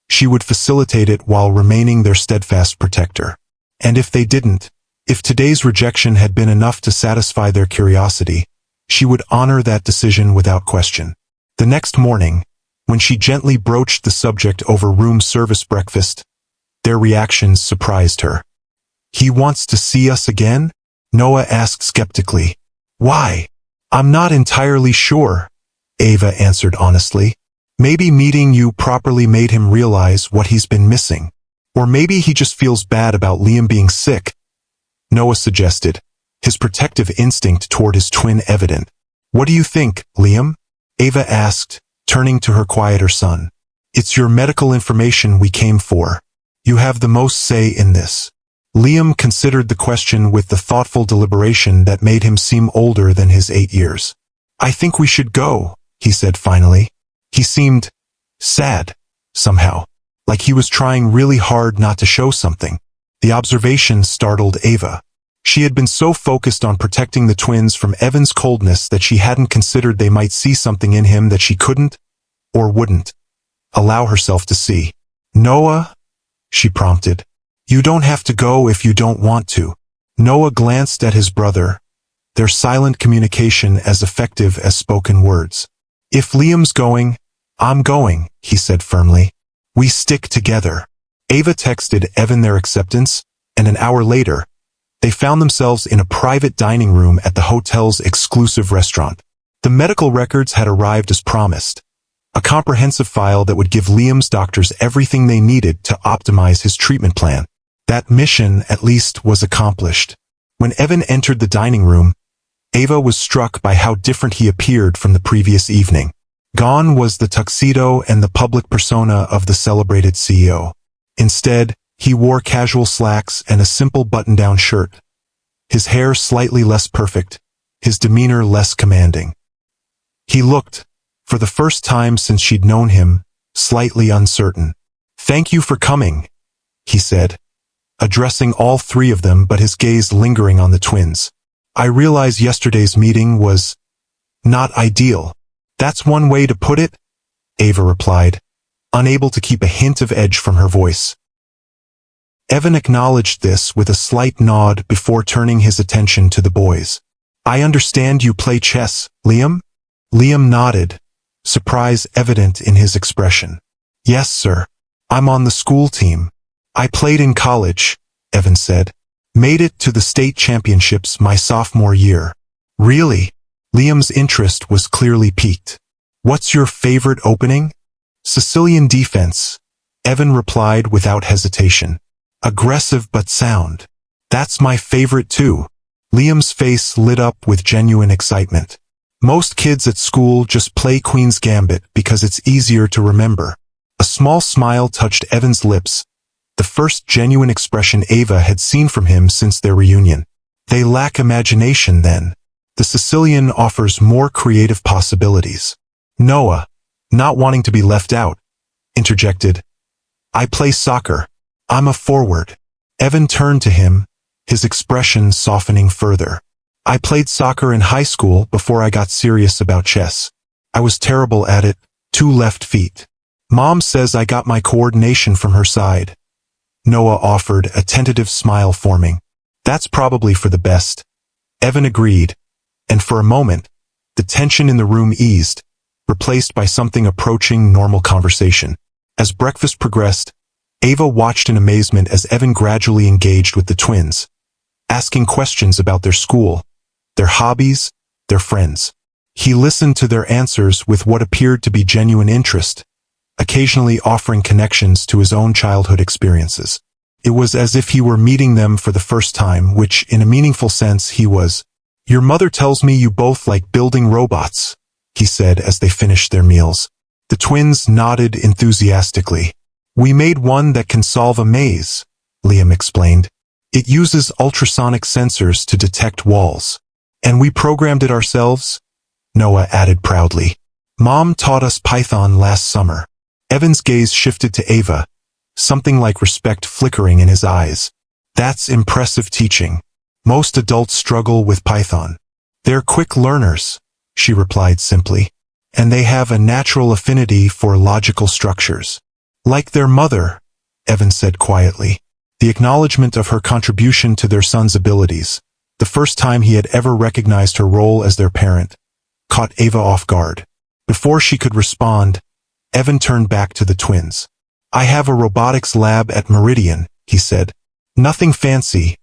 she would facilitate it while remaining their steadfast protector. And if they didn't, if today's rejection had been enough to satisfy their curiosity, she would honor that decision without question. The next morning, when she gently broached the subject over room service breakfast, their reactions surprised her. "He wants to see us again?" Noah asked skeptically. "Why?" "I'm not entirely sure," Ava answered honestly. "Maybe meeting you properly made him realize what he's been missing. Or maybe he just feels bad about Liam being sick," Noah suggested, his protective instinct toward his twin evident. "What do you think, Liam?" Ava asked, turning to her quieter son. "It's your medical information we came for. You have the most say in this." Liam considered the question with the thoughtful deliberation that made him seem older than his 8 years. "I think we should go," he said finally. He seemed sad, somehow, like he was trying really hard not to show something. The observation startled Ava. She had been so focused on protecting the twins from Evan's coldness that she hadn't considered they might see something in him that she couldn't, or wouldn't, allow herself to see. "Noah?" she prompted. "You don't have to go if you don't want to." Noah glanced at his brother, their silent communication as effective as spoken words. "If Liam's going, I'm going," he said firmly. "We stick together." Ava texted Evan their acceptance, and an hour later, they found themselves in a private dining room at the hotel's exclusive restaurant. The medical records had arrived as promised, a comprehensive file that would give Liam's doctors everything they needed to optimize his treatment plan. That mission, at least, was accomplished. When Evan entered the dining room, Ava was struck by how different he appeared from the previous evening. Gone was the tuxedo and the public persona of the celebrated CEO. Instead, he wore casual slacks and a simple button-down shirt, his hair slightly less perfect, his demeanor less commanding. He looked, for the first time since she'd known him, slightly uncertain. "Thank you for coming," he said, addressing all three of them but his gaze lingering on the twins. "I realize yesterday's meeting was not ideal." "That's one way to put it," Ava replied, unable to keep a hint of edge from her voice. Evan acknowledged this with a slight nod before turning his attention to the boys. "I understand you play chess, Liam?" Liam nodded, surprise evident in his expression. "Yes, sir. I'm on the school team. I played in college," Evan said. "Made it to the state championships my sophomore year." "Really?" Liam's interest was clearly piqued. "What's your favorite opening?" "Sicilian defense," Evan replied without hesitation. "Aggressive but sound." "That's my favorite too." Liam's face lit up with genuine excitement. "Most kids at school just play Queen's Gambit because it's easier to remember." A small smile touched Evan's lips, the first genuine expression Ava had seen from him since their reunion. "They lack imagination then. The Sicilian offers more creative possibilities." Noah, not wanting to be left out, interjected, "I play soccer. I'm a forward." Evan turned to him, his expression softening further. "I played soccer in high school before I got serious about chess. I was terrible at it, 2 left feet. Mom says I got my coordination from her side." Noah offered, a tentative smile forming. "That's probably for the best." Evan agreed, and for a moment, the tension in the room eased, replaced by something approaching normal conversation. As breakfast progressed, Ava watched in amazement as Evan gradually engaged with the twins, asking questions about their school, their hobbies, their friends. He listened to their answers with what appeared to be genuine interest, occasionally offering connections to his own childhood experiences. It was as if he were meeting them for the first time, which, in a meaningful sense, he was. "Your mother tells me you both like building robots," he said as they finished their meals. The twins nodded enthusiastically. "We made one that can solve a maze," Liam explained. "It uses ultrasonic sensors to detect walls. And we programmed it ourselves," Noah added proudly. "Mom taught us Python last summer." Evan's gaze shifted to Ava, something like respect flickering in his eyes. "That's impressive teaching. Most adults struggle with Python." "They're quick learners," she replied simply, "and they have a natural affinity for logical structures." "Like their mother," Evan said quietly. The acknowledgement of her contribution to their son's abilities, the first time he had ever recognized her role as their parent, caught Ava off guard. Before she could respond, Evan turned back to the twins. "I have a robotics lab at Meridian," he said. "Nothing fancy,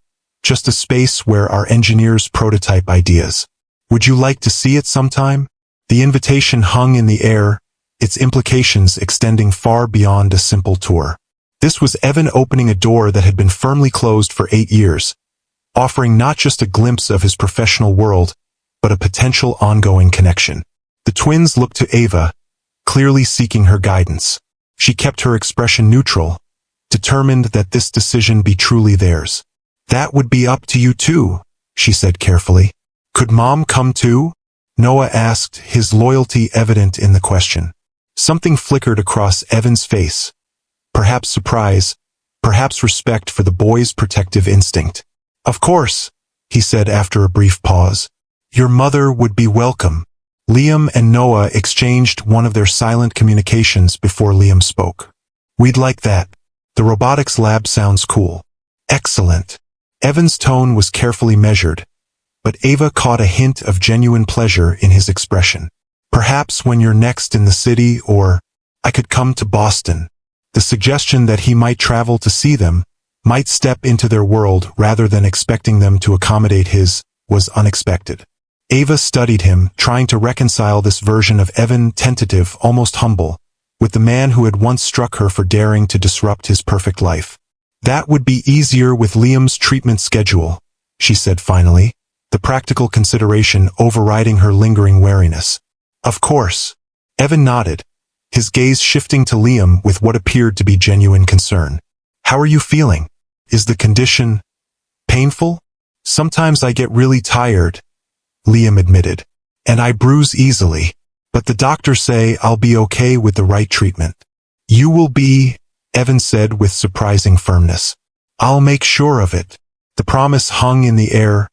just a space where our engineers prototype ideas. Would you like to see it sometime?" The invitation hung in the air, its implications extending far beyond a simple tour. This was Evan opening a door that had been firmly closed for 8 years, offering not just a glimpse of his professional world, but a potential ongoing connection. The twins looked to Ava, clearly seeking her guidance. She kept her expression neutral, determined that this decision be truly theirs. "That would be up to you too," she said carefully. "Could Mom come too?" Noah asked, his loyalty evident in the question. Something flickered across Evan's face. Perhaps surprise, perhaps respect for the boy's protective instinct. "Of course," he said after a brief pause. Your mother would be welcome. Liam and Noah exchanged one of their silent communications before Liam spoke. We'd like that. The robotics lab sounds cool. Excellent. Evan's tone was carefully measured, but Ava caught a hint of genuine pleasure in his expression. Perhaps when you're next in the city, or I could come to Boston. The suggestion that he might travel to see them, might step into their world rather than expecting them to accommodate his, was unexpected. Ava studied him, trying to reconcile this version of Evan, tentative, almost humble, with the man who had once struck her for daring to disrupt his perfect life. That would be easier with Liam's treatment schedule, she said finally, the practical consideration overriding her lingering wariness. Of course. Evan nodded, his gaze shifting to Liam with what appeared to be genuine concern. How are you feeling? Is the condition painful? Sometimes I get really tired, Liam admitted, and I bruise easily, but the doctors say I'll be okay with the right treatment. You will be, Evan said with surprising firmness. I'll make sure of it. The promise hung in the air,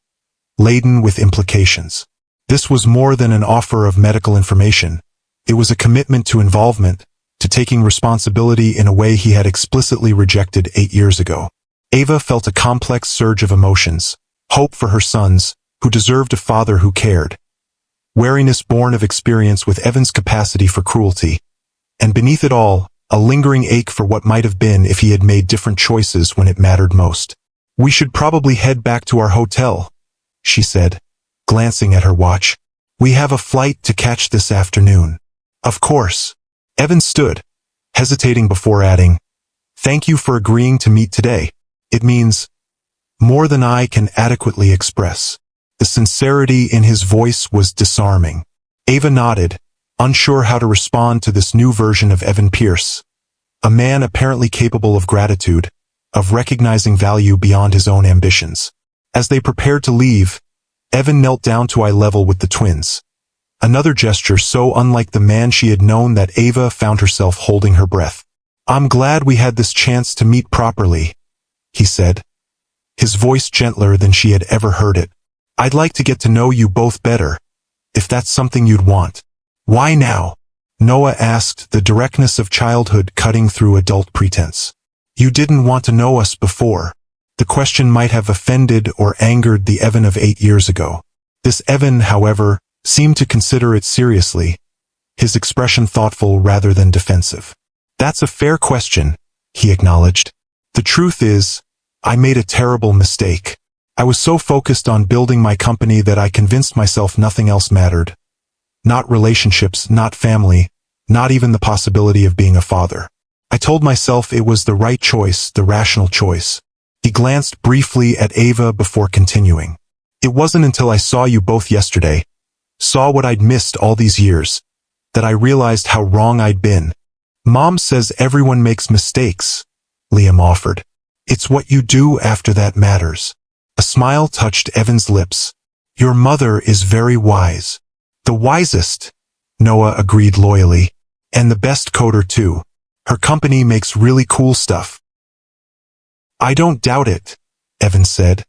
laden with implications. This was more than an offer of medical information. It was a commitment to involvement, to taking responsibility in a way he had explicitly rejected 8 years ago. Ava felt a complex surge of emotions, hope for her sons, who deserved a father who cared, wariness born of experience with Evan's capacity for cruelty, and beneath it all, a lingering ache for what might have been if he had made different choices when it mattered most. We should probably head back to our hotel, she said, glancing at her watch. We have a flight to catch this afternoon. Of course. Evan stood, hesitating before adding, Thank you for agreeing to meet today. It means more than I can adequately express. The sincerity in his voice was disarming. Ava nodded, unsure how to respond to this new version of Evan Pierce, a man apparently capable of gratitude, of recognizing value beyond his own ambitions. As they prepared to leave, Evan knelt down to eye level with the twins. Another gesture so unlike the man she had known that Ava found herself holding her breath. I'm glad we had this chance to meet properly, he said, his voice gentler than she had ever heard it. I'd like to get to know you both better, if that's something you'd want. Why now? Noah asked, the directness of childhood cutting through adult pretense. You didn't want to know us before. The question might have offended or angered the Evan of 8 years ago. This Evan, however, seemed to consider it seriously, his expression thoughtful rather than defensive. That's a fair question, he acknowledged. The truth is, I made a terrible mistake. I was so focused on building my company that I convinced myself nothing else mattered. Not relationships, not family, not even the possibility of being a father. I told myself it was the right choice, the rational choice. He glanced briefly at Ava before continuing. It wasn't until I saw you both yesterday, saw what I'd missed all these years, that I realized how wrong I'd been. Mom says everyone makes mistakes, Liam offered. It's what you do after that matters. A smile touched Evan's lips. Your mother is very wise. The wisest, Noah agreed loyally. And the best coder too. Her company makes really cool stuff. I don't doubt it, Evan said,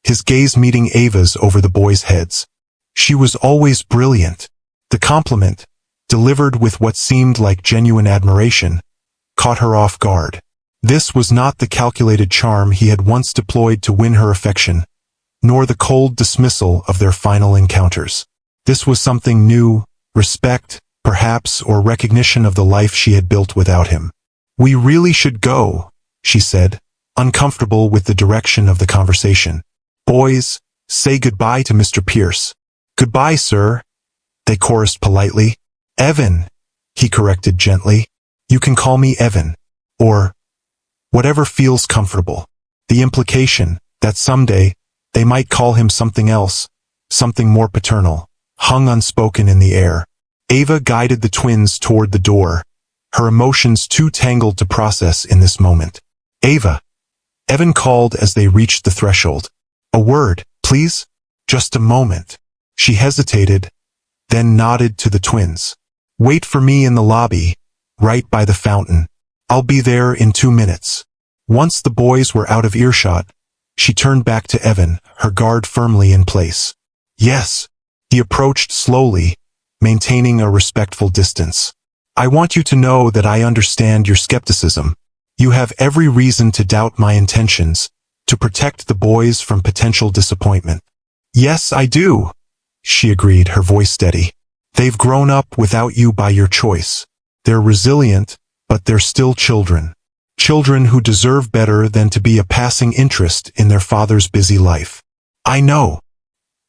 his gaze meeting Ava's over the boys' heads. She was always brilliant. The compliment, delivered with what seemed like genuine admiration, caught her off guard. This was not the calculated charm he had once deployed to win her affection, nor the cold dismissal of their final encounters. This was something new, respect, perhaps, or recognition of the life she had built without him. We really should go, she said, uncomfortable with the direction of the conversation. Boys, say goodbye to Mr. Pierce. Goodbye, sir, they chorused politely. Evan, he corrected gently. You can call me Evan, or whatever feels comfortable. The implication that someday they might call him something else, something more paternal, hung unspoken in the air. Ava guided the twins toward the door, her emotions too tangled to process in this moment. Ava, Evan called as they reached the threshold. A word, please? Just a moment. She hesitated, then nodded to the twins. Wait for me in the lobby, right by the fountain. I'll be there in 2 minutes. Once the boys were out of earshot, She turned back to Evan, her guard firmly in place. Yes. He approached slowly, maintaining a respectful distance. I want you to know that I understand your skepticism. You have every reason to doubt my intentions, to protect the boys from potential disappointment. Yes, I do, she agreed, her voice steady. They've grown up without you by your choice. They're resilient, but they're still children. Children who deserve better than to be a passing interest in their father's busy life. I know.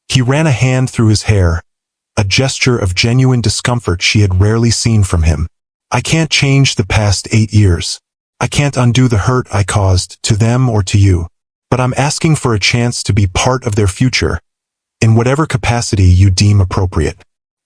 He ran a hand through his hair, a gesture of genuine discomfort she had rarely seen from him. I can't change the past 8 years. I can't undo the hurt I caused to them or to you. But I'm asking for a chance to be part of their future, in whatever capacity you deem appropriate.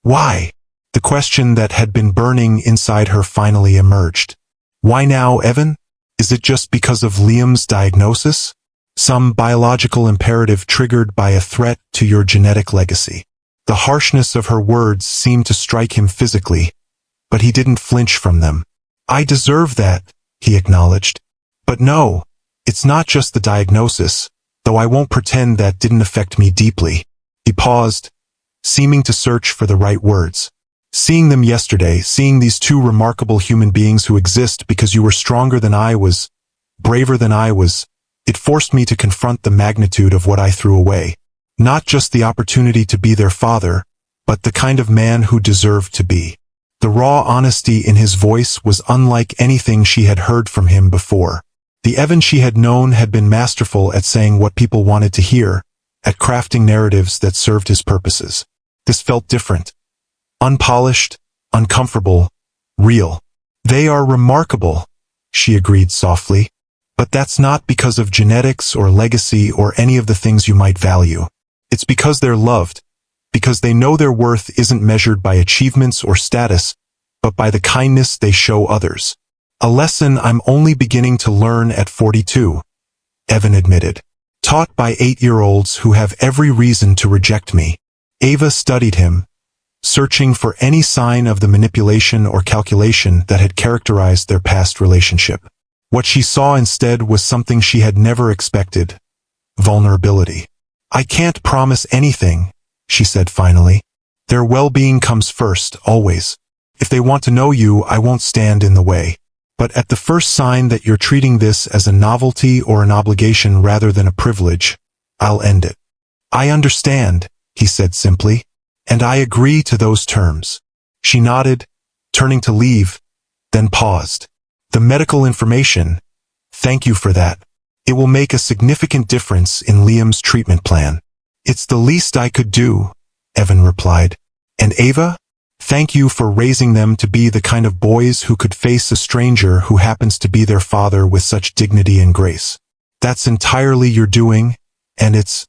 Why? The question that had been burning inside her finally emerged. Why now, Evan? Is it just because of Liam's diagnosis? Some biological imperative triggered by a threat to your genetic legacy? The harshness of her words seemed to strike him physically, but he didn't flinch from them. I deserve that, he acknowledged. But no, it's not just the diagnosis, though I won't pretend that didn't affect me deeply. He paused, seeming to search for the right words. Seeing them yesterday, seeing these two remarkable human beings who exist because you were stronger than I was, braver than I was, it forced me to confront the magnitude of what I threw away. Not just the opportunity to be their father, but the kind of man who deserved to be. The raw honesty in his voice was unlike anything she had heard from him before. The Evan she had known had been masterful at saying what people wanted to hear, at crafting narratives that served his purposes. This felt different. Unpolished, uncomfortable, real. They are remarkable, she agreed softly. But that's not because of genetics or legacy or any of the things you might value. It's because they're loved, because they know their worth isn't measured by achievements or status, but by the kindness they show others. A lesson I'm only beginning to learn at 42, Evan admitted. Taught by 8-year-olds who have every reason to reject me. Ava studied him, searching for any sign of the manipulation or calculation that had characterized their past relationship. What she saw instead was something she had never expected: vulnerability. I can't promise anything, she said finally. Their well-being comes first, always. If they want to know you, I won't stand in the way. But at the first sign that you're treating this as a novelty or an obligation rather than a privilege, I'll end it. I understand, he said simply, and I agree to those terms. She nodded, turning to leave, then paused. The medical information, thank you for that. It will make a significant difference in Liam's treatment plan. It's the least I could do, Evan replied. And Ava? Thank you for raising them to be the kind of boys who could face a stranger who happens to be their father with such dignity and grace. That's entirely your doing, and it's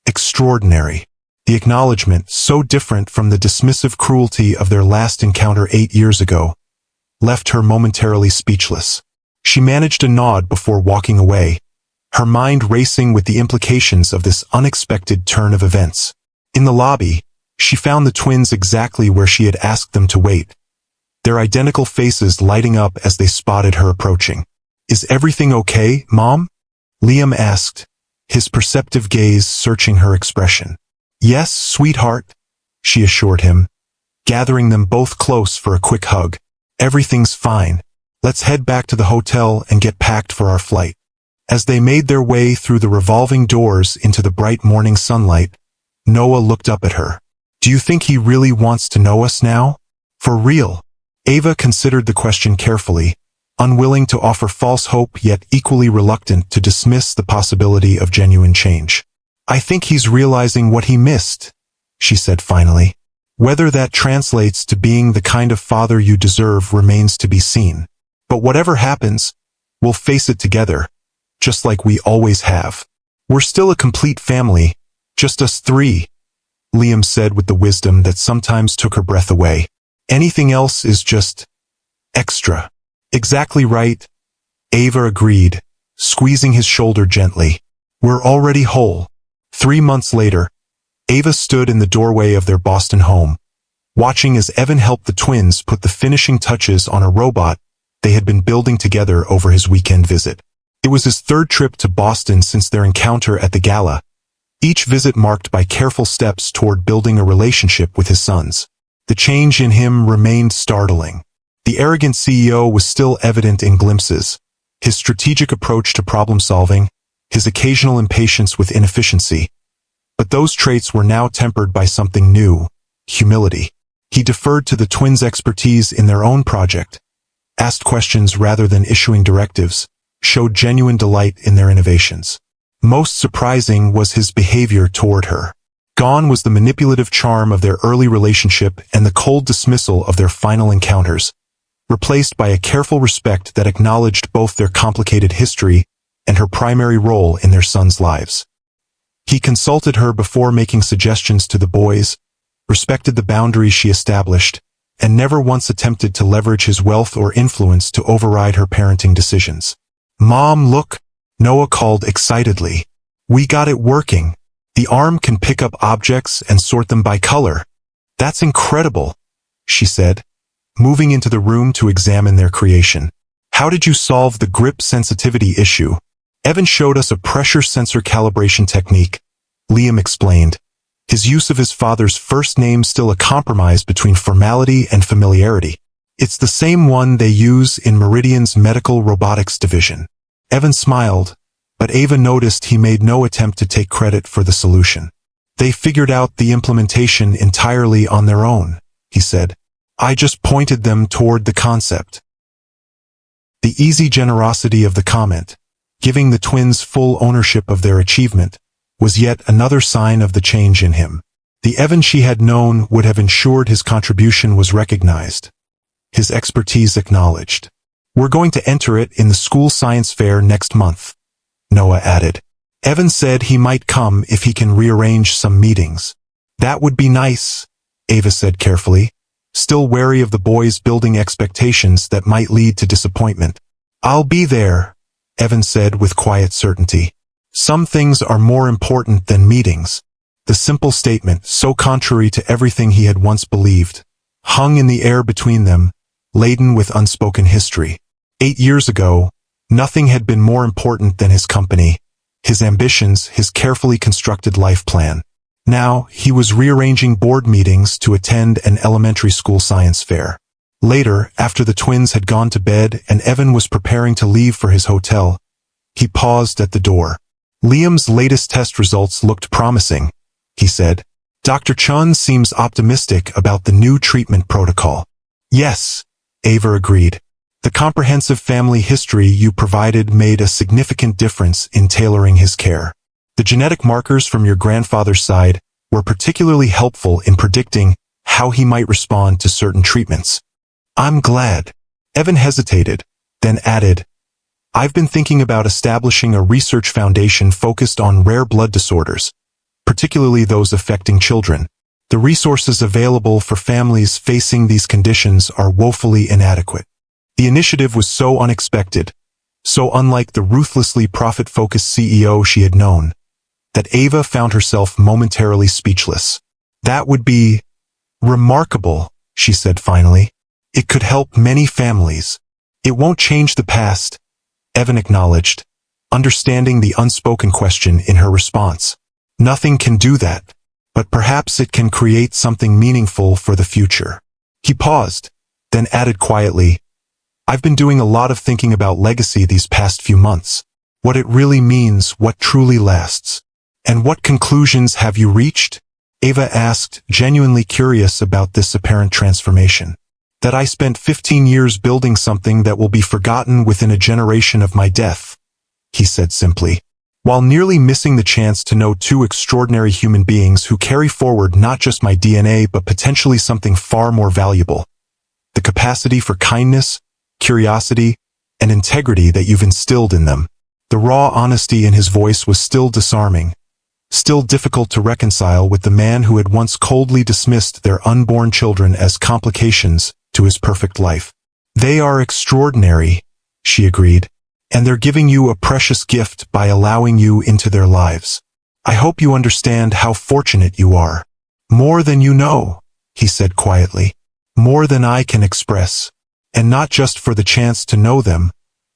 extraordinary. The acknowledgement, so different from the dismissive cruelty of their last encounter 8 years ago, left her momentarily speechless. She managed a nod before walking away, her mind racing with the implications of this unexpected turn of events. In the lobby, she found the twins exactly where she had asked them to wait, their identical faces lighting up as they spotted her approaching. Is everything okay, Mom? Liam asked, his perceptive gaze searching her expression. Yes, sweetheart, she assured him, gathering them both close for a quick hug. Everything's fine. Let's head back to the hotel and get packed for our flight. As they made their way through the revolving doors into the bright morning sunlight, Noah looked up at her. Do you think he really wants to know us now? For real? Ava considered the question carefully, unwilling to offer false hope yet equally reluctant to dismiss the possibility of genuine change. I think he's realizing what he missed, she said finally. Whether that translates to being the kind of father you deserve remains to be seen. But whatever happens, we'll face it together, just like we always have. We're still a complete family, just us three, Liam said with the wisdom that sometimes took her breath away. Anything else is just extra. Exactly right, Ava agreed, squeezing his shoulder gently. We're already whole. 3 months later, Ava stood in the doorway of their Boston home, watching as Evan helped the twins put the finishing touches on a robot they had been building together over his weekend visit. It was his third trip to Boston since their encounter at the gala, each visit marked by careful steps toward building a relationship with his sons. The change in him remained startling. The arrogant CEO was still evident in glimpses. His strategic approach to problem-solving, his occasional impatience with inefficiency. But those traits were now tempered by something new: humility. He deferred to the twins' expertise in their own project, asked questions rather than issuing directives, showed genuine delight in their innovations. Most surprising was his behavior toward her. Gone was the manipulative charm of their early relationship and the cold dismissal of their final encounters, replaced by a careful respect that acknowledged both their complicated history and her primary role in their sons' lives. He consulted her before making suggestions to the boys, respected the boundaries she established, and never once attempted to leverage his wealth or influence to override her parenting decisions. "Mom, look," Noah called excitedly. "We got it working. The arm can pick up objects and sort them by color." "That's incredible," she said, moving into the room to examine their creation. "How did you solve the grip sensitivity issue?" "Evan showed us a pressure sensor calibration technique," Liam explained, his use of his father's first name still a compromise between formality and familiarity. "It's the same one they use in Meridian's medical robotics division." Evan smiled, but Ava noticed he made no attempt to take credit for the solution. "They figured out the implementation entirely on their own," he said. "I just pointed them toward the concept." The easy generosity of the comment, giving the twins full ownership of their achievement, was yet another sign of the change in him. The Evan she had known would have ensured his contribution was recognized, his expertise acknowledged. "We're going to enter it in the school science fair next month," Noah added. "Evan said he might come if he can rearrange some meetings." "That would be nice," Ava said carefully, still wary of the boys building expectations that might lead to disappointment. "I'll be there," Evan said with quiet certainty. Some things are more important than meetings. The simple statement, so contrary to everything he had once believed, hung in the air between them, laden with unspoken history. 8 years ago, nothing had been more important than his company, his ambitions, his carefully constructed life plan. Now, he was rearranging board meetings to attend an elementary school science fair. Later, after the twins had gone to bed and Evan was preparing to leave for his hotel, he paused at the door. "Liam's latest test results looked promising," he said. "Dr. Chun seems optimistic about the new treatment protocol." "Yes," Ava agreed. "The comprehensive family history you provided made a significant difference in tailoring his care. The genetic markers from your grandfather's side were particularly helpful in predicting how he might respond to certain treatments." "I'm glad." Evan hesitated, then added, "I've been thinking about establishing a research foundation focused on rare blood disorders, particularly those affecting children. The resources available for families facing these conditions are woefully inadequate." The initiative was so unexpected, so unlike the ruthlessly profit-focused CEO she had known, that Ava found herself momentarily speechless. "That would be remarkable," she said finally. "It could help many families." "It won't change the past," Evan acknowledged, understanding the unspoken question in her response. "Nothing can do that, but perhaps it can create something meaningful for the future." He paused, then added quietly, "I've been doing a lot of thinking about legacy these past few months. What it really means, what truly lasts." "And what conclusions have you reached?" Ava asked, genuinely curious about this apparent transformation. "That I spent 15 years building something that will be forgotten within a generation of my death," he said simply, while nearly missing the chance to know two extraordinary human beings who carry forward not just my DNA but potentially something far more valuable: the capacity for kindness, curiosity, and integrity that you've instilled in them. The raw honesty in his voice was still disarming, still difficult to reconcile with the man who had once coldly dismissed their unborn children as complications to his perfect life. "They are extraordinary," she agreed, "and they're giving you a precious gift by allowing you into their lives. I hope you understand how fortunate you are." "More than you know," he said quietly. "More than I can express. And not just for the chance to know them,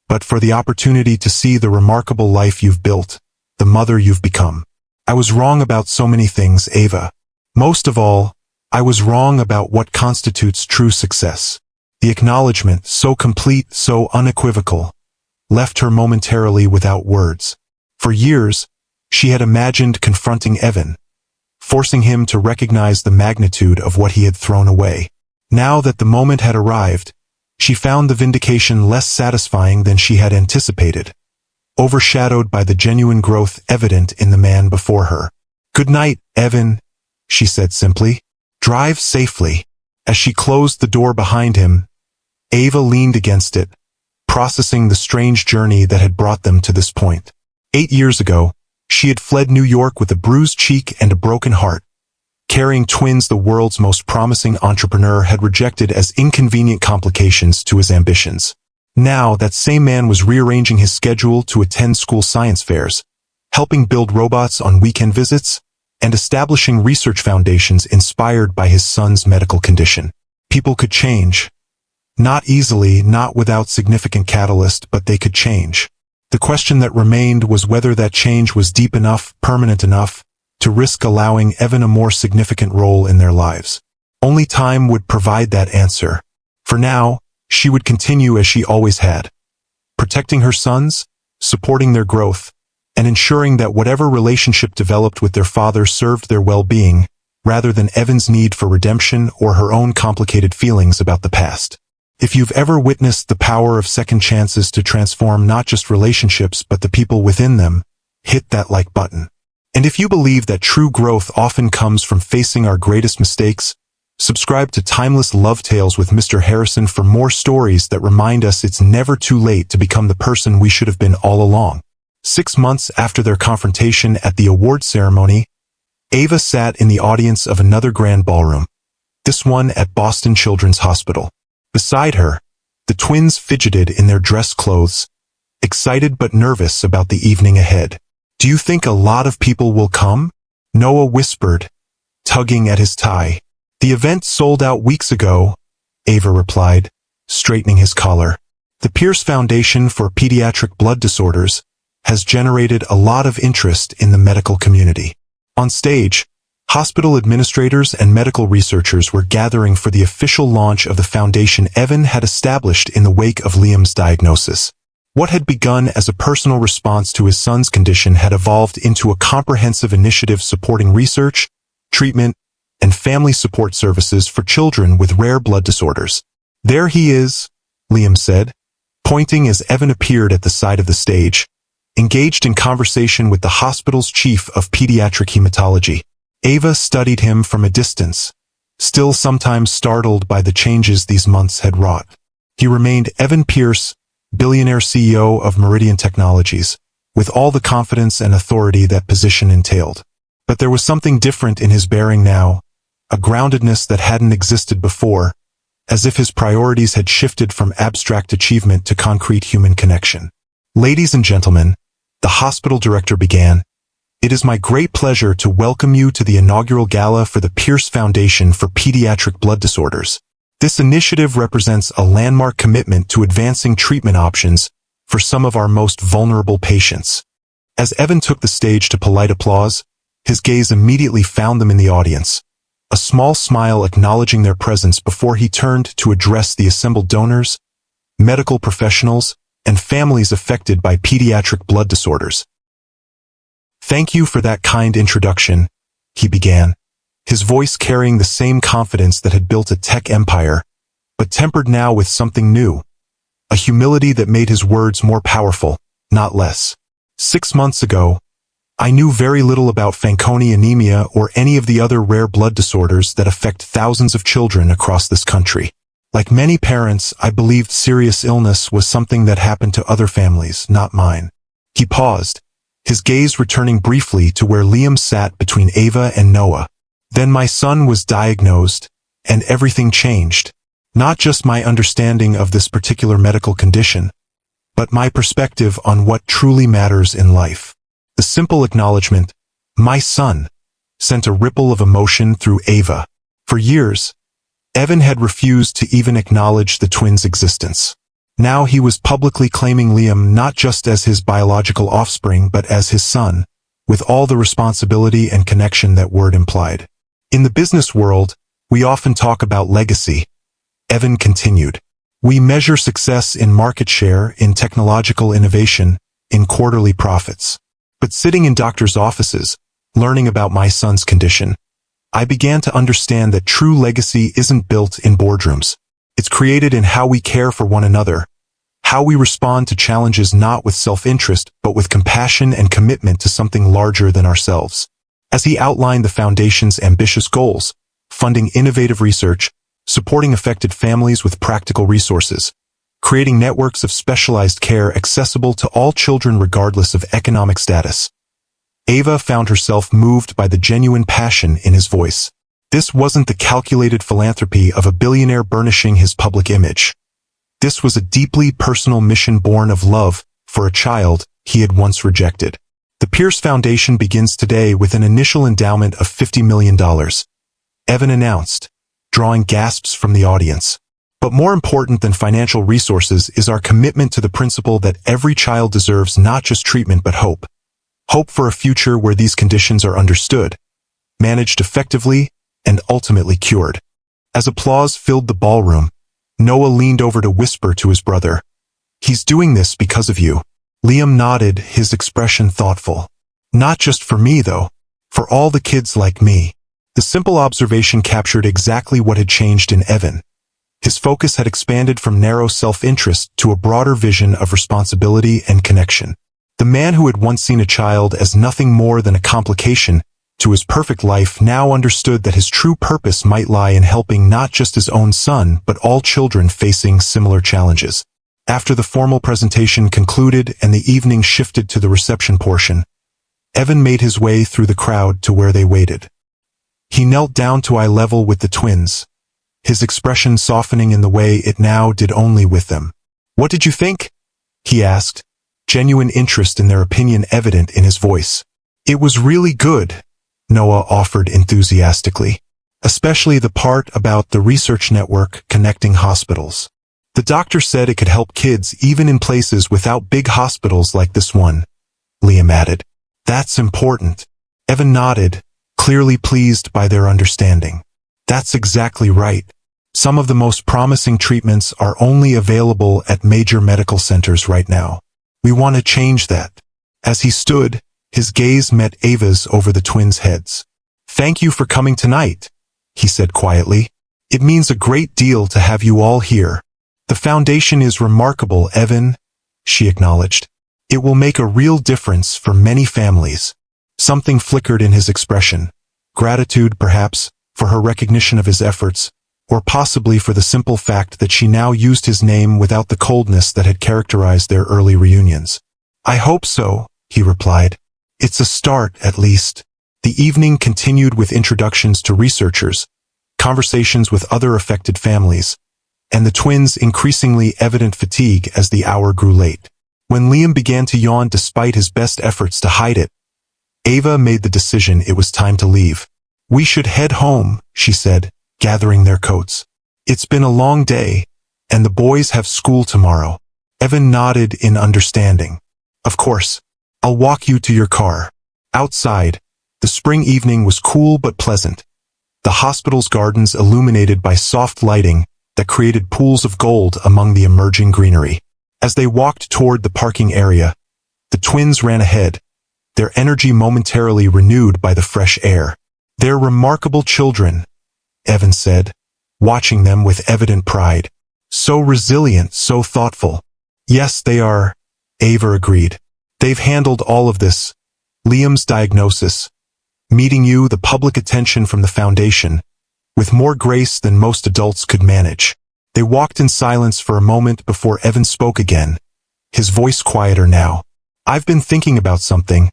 but for the opportunity to see the remarkable life you've built, the mother you've become. I was wrong about so many things, Ava. Most of all, I was wrong about what constitutes true success. The acknowledgement, so complete, so unequivocal, left her momentarily without words. For years, she had imagined confronting Evan, forcing him to recognize the magnitude of what he had thrown away. Now that the moment had arrived, she found the vindication less satisfying than she had anticipated, overshadowed by the genuine growth evident in the man before her. "Good night, Evan," she said simply. "Drive safely." As she closed the door behind him, Ava leaned against it, processing the strange journey that had brought them to this point. 8 years ago, she had fled New York with a bruised cheek and a broken heart, carrying twins the world's most promising entrepreneur had rejected as inconvenient complications to his ambitions. Now, that same man was rearranging his schedule to attend school science fairs, helping build robots on weekend visits, and establishing research foundations inspired by his son's medical condition. People could change. Not easily, not without significant catalyst, but they could change. The question that remained was whether that change was deep enough, permanent enough, to risk allowing Evan a more significant role in their lives. Only time would provide that answer. For now, she would continue as she always had, protecting her sons, supporting their growth, and ensuring that whatever relationship developed with their father served their well-being, rather than Evan's need for redemption or her own complicated feelings about the past. If you've ever witnessed the power of second chances to transform not just relationships but the people within them, hit that like button. And if you believe that true growth often comes from facing our greatest mistakes, subscribe to Timeless Love Tales with Mr. Harrison for more stories that remind us it's never too late to become the person we should have been all along. 6 months after their confrontation at the award ceremony, Ava sat in the audience of another grand ballroom, this one at Boston Children's Hospital. Beside her, the twins fidgeted in their dress clothes, excited but nervous about the evening ahead. "Do you think a lot of people will come?" Noah whispered, tugging at his tie. "The event sold out weeks ago," Ava replied, straightening his collar. "The Pierce Foundation for Pediatric Blood Disorders has generated a lot of interest in the medical community." On stage, hospital administrators and medical researchers were gathering for the official launch of the foundation Evan had established in the wake of Liam's diagnosis. What had begun as a personal response to his son's condition had evolved into a comprehensive initiative supporting research, treatment, and family support services for children with rare blood disorders. "There he is," Liam said, pointing as Evan appeared at the side of the stage, engaged in conversation with the hospital's chief of pediatric hematology. Ava studied him from a distance, still sometimes startled by the changes these months had wrought. He remained Evan Pierce, Billionaire CEO of Meridian Technologies, with all the confidence and authority that position entailed. But there was something different in his bearing now, a groundedness that hadn't existed before, as if his priorities had shifted from abstract achievement to concrete human connection. "Ladies and gentlemen," the hospital director began, "it is my great pleasure to welcome you to the inaugural gala for the Pierce Foundation for Pediatric Blood Disorders. This initiative represents a landmark commitment to advancing treatment options for some of our most vulnerable patients." As Evan took the stage to polite applause, his gaze immediately found them in the audience, a small smile acknowledging their presence before he turned to address the assembled donors, medical professionals, and families affected by pediatric blood disorders. "Thank you for that kind introduction," he began, his voice carrying the same confidence that had built a tech empire, but tempered now with something new, a humility that made his words more powerful, not less. "6 months ago, I knew very little about Fanconi anemia or any of the other rare blood disorders that affect thousands of children across this country. Like many parents, I believed serious illness was something that happened to other families, not mine." He paused, his gaze returning briefly to where Liam sat between Ava and Noah. "Then my son was diagnosed, and everything changed. Not just my understanding of this particular medical condition, but my perspective on what truly matters in life." The simple acknowledgement, "my son," sent a ripple of emotion through Ava. For years, Evan had refused to even acknowledge the twins' existence. Now he was publicly claiming Liam not just as his biological offspring but as his son, with all the responsibility and connection that word implied. In the business world, we often talk about legacy. Evan continued. We measure success in market share, in technological innovation, in quarterly profits. But sitting in doctors' offices, learning about my son's condition, I began to understand that true legacy isn't built in boardrooms. It's created in how we care for one another, how we respond to challenges not with self-interest but with compassion and commitment to something larger than ourselves. As he outlined the foundation's ambitious goals, funding innovative research, supporting affected families with practical resources, creating networks of specialized care accessible to all children regardless of economic status, Ava found herself moved by the genuine passion in his voice. This wasn't the calculated philanthropy of a billionaire burnishing his public image. This was a deeply personal mission born of love for a child he had once rejected. The Pierce Foundation begins today with an initial endowment of $50 million, Evan announced, drawing gasps from the audience. But more important than financial resources is our commitment to the principle that every child deserves not just treatment but hope. Hope for a future where these conditions are understood, managed effectively, and ultimately cured. As applause filled the ballroom, Noah leaned over to whisper to his brother, "He's doing this because of you." Liam nodded, his expression thoughtful. "Not just for me, though. For all the kids like me." The simple observation captured exactly what had changed in Evan. His focus had expanded from narrow self-interest to a broader vision of responsibility and connection. The man who had once seen a child as nothing more than a complication to his perfect life now understood that his true purpose might lie in helping not just his own son but all children facing similar challenges. After the formal presentation concluded and the evening shifted to the reception portion, Evan made his way through the crowd to where they waited. He knelt down to eye level with the twins, his expression softening in the way it now did only with them. "What did you think?" he asked, genuine interest in their opinion evident in his voice. "It was really good," Noah offered enthusiastically, "especially the part about the research network connecting hospitals. The doctor said it could help kids even in places without big hospitals like this one," Liam added. "That's important." Evan nodded, clearly pleased by their understanding. "That's exactly right. Some of the most promising treatments are only available at major medical centers right now. We want to change that." As he stood, his gaze met Ava's over the twins' heads. "Thank you for coming tonight," he said quietly. "It means a great deal to have you all here." "The foundation is remarkable, Evan," she acknowledged. "It will make a real difference for many families." Something flickered in his expression. Gratitude, perhaps, for her recognition of his efforts, or possibly for the simple fact that she now used his name without the coldness that had characterized their early reunions. "I hope so," he replied. "It's a start, at least." The evening continued with introductions to researchers, conversations with other affected families, and the twins' increasingly evident fatigue as the hour grew late. When Liam began to yawn despite his best efforts to hide it, Ava made the decision it was time to leave. "We should head home," she said, gathering their coats. "It's been a long day, and the boys have school tomorrow." Evan nodded in understanding. "Of course. I'll walk you to your car." Outside, the spring evening was cool but pleasant. The hospital's gardens illuminated by soft lighting that created pools of gold among the emerging greenery. As they walked toward the parking area, the twins ran ahead, their energy momentarily renewed by the fresh air. "They're remarkable children," Evan said, watching them with evident pride. "So resilient, so thoughtful." "Yes, they are," Ava agreed. "They've handled all of this, Liam's diagnosis, meeting you, the public attention from the foundation, with more grace than most adults could manage." They walked in silence for a moment before Evan spoke again, his voice quieter now. "I've been thinking about something,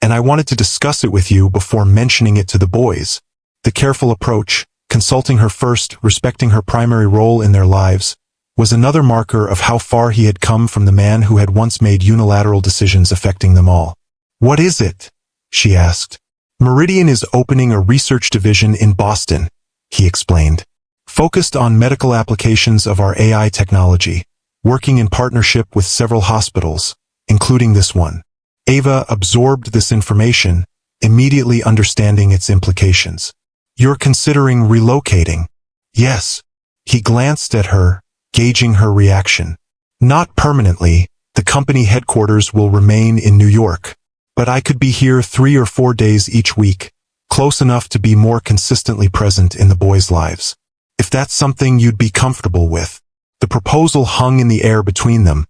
and I wanted to discuss it with you before mentioning it to the boys." The careful approach, consulting her first, respecting her primary role in their lives, was another marker of how far he had come from the man who had once made unilateral decisions affecting them all. "What is it?" she asked. "Meridian is opening a research division in Boston," he explained, "focused on medical applications of our AI technology. working in partnership with several hospitals, including this one. Ava absorbed this information, immediately understanding its implications. You're considering relocating? Yes. He glanced at her, gauging her reaction. Not permanently, the company headquarters will remain in New York. But I could be here 3 or 4 days each week, close enough to be more consistently present in the boys' lives. If that's something you'd be comfortable with. The proposal hung in the air between them,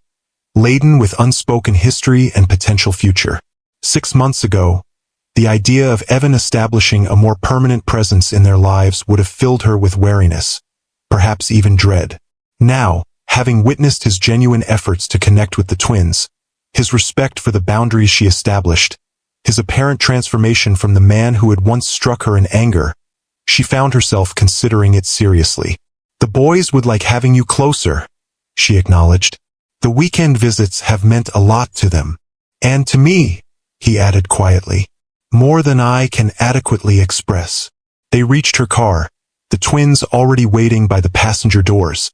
laden with unspoken history and potential future. 6 months ago, the idea of Evan establishing a more permanent presence in their lives would have filled her with wariness, perhaps even dread. Now, having witnessed his genuine efforts to connect with the twins, his respect for the boundaries she established, his apparent transformation from the man who had once struck her in anger, she found herself considering it seriously. The boys would like having you closer, she acknowledged. The weekend visits have meant a lot to them. And to me, he added quietly. More than I can adequately express. They reached her car, the twins already waiting by the passenger doors,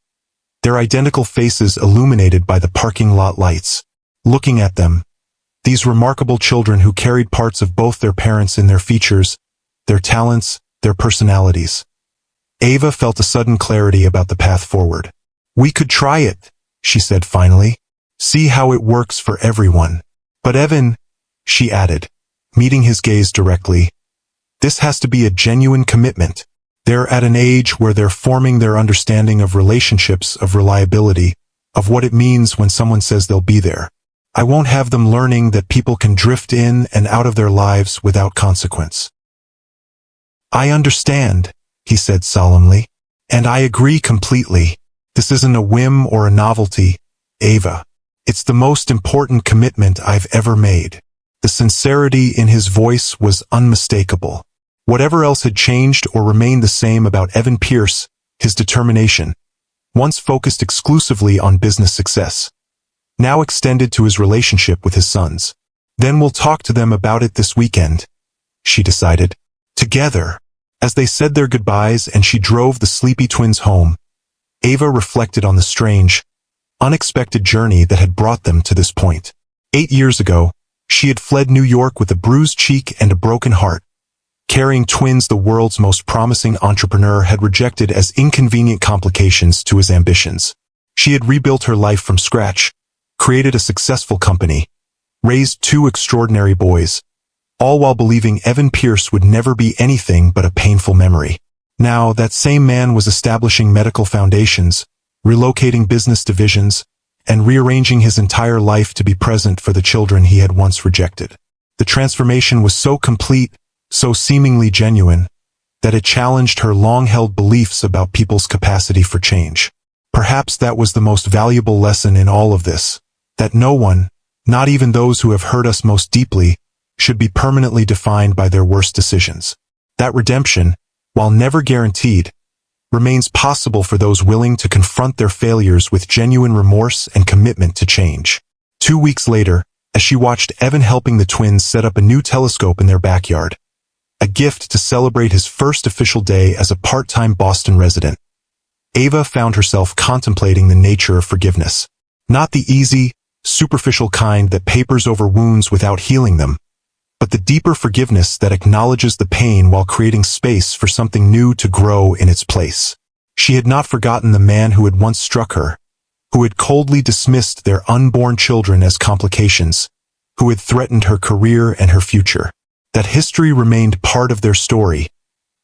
their identical faces illuminated by the parking lot lights. Looking at them, these remarkable children who carried parts of both their parents in their features, their talents, their personalities. Ava felt a sudden clarity about the path forward. We could try it, she said finally. See how it works for everyone. But Evan, she added, meeting his gaze directly, this has to be a genuine commitment. They're at an age where they're forming their understanding of relationships, of reliability, of what it means when someone says they'll be there. I won't have them learning that people can drift in and out of their lives without consequence. I understand, he said solemnly. And I agree completely. This isn't a whim or a novelty, Ava. It's the most important commitment I've ever made. The sincerity in his voice was unmistakable. Whatever else had changed or remained the same about Evan Pierce, his determination, once focused exclusively on business success, now extended to his relationship with his sons. Then we'll talk to them about it this weekend, she decided. Together, as they said their goodbyes and she drove the sleepy twins home, Ava reflected on the strange, unexpected journey that had brought them to this point. 8 years ago, she had fled New York with a bruised cheek and a broken heart. Carrying twins the world's most promising entrepreneur had rejected as inconvenient complications to his ambitions. She had rebuilt her life from scratch, created a successful company, raised 2 extraordinary boys, all while believing Evan Pierce would never be anything but a painful memory. Now, that same man was establishing medical foundations, relocating business divisions, and rearranging his entire life to be present for the children he had once rejected. The transformation was so complete, so seemingly genuine, that it challenged her long-held beliefs about people's capacity for change. Perhaps that was the most valuable lesson in all of this, that no one, not even those who have hurt us most deeply, should be permanently defined by their worst decisions. That redemption, while never guaranteed, remains possible for those willing to confront their failures with genuine remorse and commitment to change. 2 weeks later, as she watched Evan helping the twins set up a new telescope in their backyard, a gift to celebrate his first official day as a part-time Boston resident, Ava found herself contemplating the nature of forgiveness. Not the easy, superficial kind that papers over wounds without healing them, but the deeper forgiveness that acknowledges the pain while creating space for something new to grow in its place. She had not forgotten the man who had once struck her, who had coldly dismissed their unborn children as complications, who had threatened her career and her future. That history remained part of their story,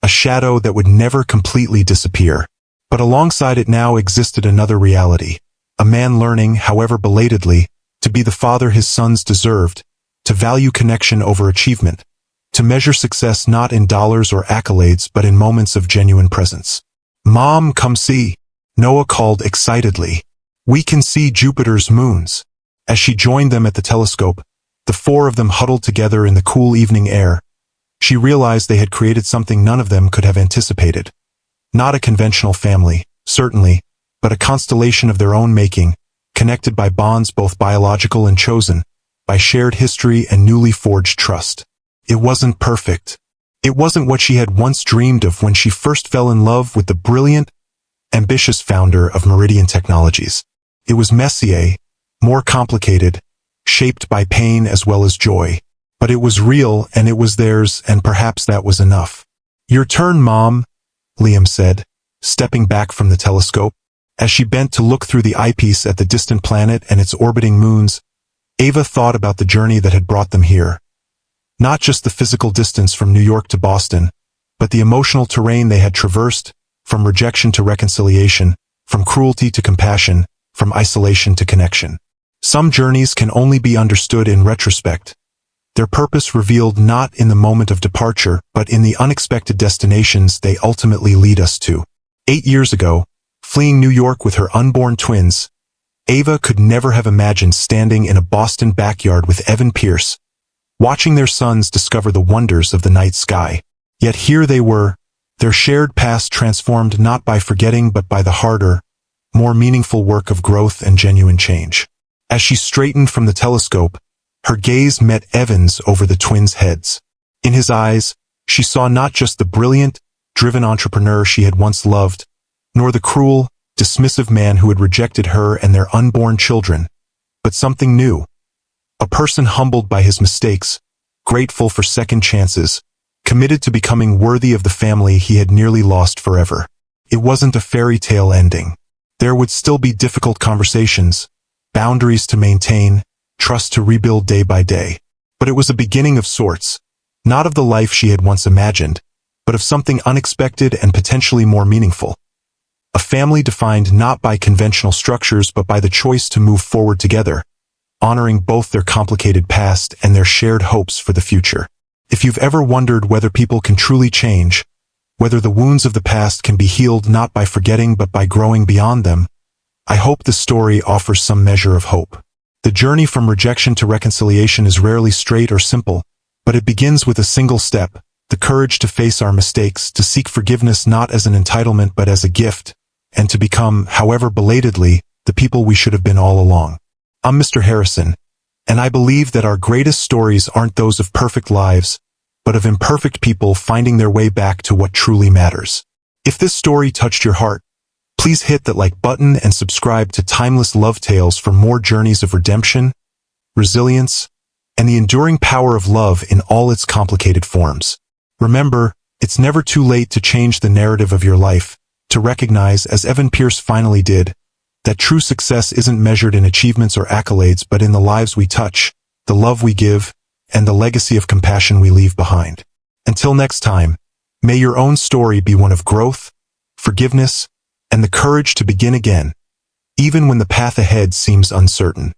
a shadow that would never completely disappear. But alongside it now existed another reality, a man learning, however belatedly, to be the father his sons deserved, to value connection over achievement, to measure success not in dollars or accolades but in moments of genuine presence. Mom, come see, Noah called excitedly. We can see Jupiter's moons. As she joined them at the telescope, the 4 of them huddled together in the cool evening air, she realized they had created something none of them could have anticipated. Not a conventional family, certainly, but a constellation of their own making, connected by bonds both biological and chosen, by shared history and newly forged trust. It wasn't perfect. It wasn't what she had once dreamed of when she first fell in love with the brilliant, ambitious founder of Meridian Technologies. It was messier, more complicated, shaped by pain as well as joy. But it was real and it was theirs, and perhaps that was enough. "Your turn, Mom," Liam said, stepping back from the telescope. As she bent to look through the eyepiece at the distant planet and its orbiting moons, Ava thought about the journey that had brought them here. Not just the physical distance from New York to Boston, but the emotional terrain they had traversed, from rejection to reconciliation, from cruelty to compassion, from isolation to connection. Some journeys can only be understood in retrospect. Their purpose revealed not in the moment of departure, but in the unexpected destinations they ultimately lead us to. 8 years ago, fleeing New York with her unborn twins, Ava could never have imagined standing in a Boston backyard with Evan Pierce, watching their sons discover the wonders of the night sky. Yet here they were, their shared past transformed not by forgetting but by the harder, more meaningful work of growth and genuine change. As she straightened from the telescope, her gaze met Evan's over the twins' heads. In his eyes, she saw not just the brilliant, driven entrepreneur she had once loved, nor the cruel, dismissive man who had rejected her and their unborn children, but something new. A person humbled by his mistakes, grateful for second chances, committed to becoming worthy of the family he had nearly lost forever. It wasn't a fairy tale ending. There would still be difficult conversations, boundaries to maintain, trust to rebuild day by day. But it was a beginning of sorts, not of the life she had once imagined, but of something unexpected and potentially more meaningful. A family defined not by conventional structures but by the choice to move forward together, honoring both their complicated past and their shared hopes for the future. If you've ever wondered whether people can truly change, whether the wounds of the past can be healed not by forgetting but by growing beyond them, I hope this story offers some measure of hope. The journey from rejection to reconciliation is rarely straight or simple, but it begins with a single step, the courage to face our mistakes, to seek forgiveness not as an entitlement but as a gift, and to become, however belatedly, the people we should have been all along. I'm Mr. Harrison, and I believe that our greatest stories aren't those of perfect lives, but of imperfect people finding their way back to what truly matters. If this story touched your heart, please hit that like button and subscribe to Timeless Love Tales for more journeys of redemption, resilience, and the enduring power of love in all its complicated forms. Remember, it's never too late to change the narrative of your life, to recognize, as Evan Pierce finally did, that true success isn't measured in achievements or accolades but in the lives we touch, the love we give, and the legacy of compassion we leave behind. Until next time, may your own story be one of growth, forgiveness, and the courage to begin again, even when the path ahead seems uncertain.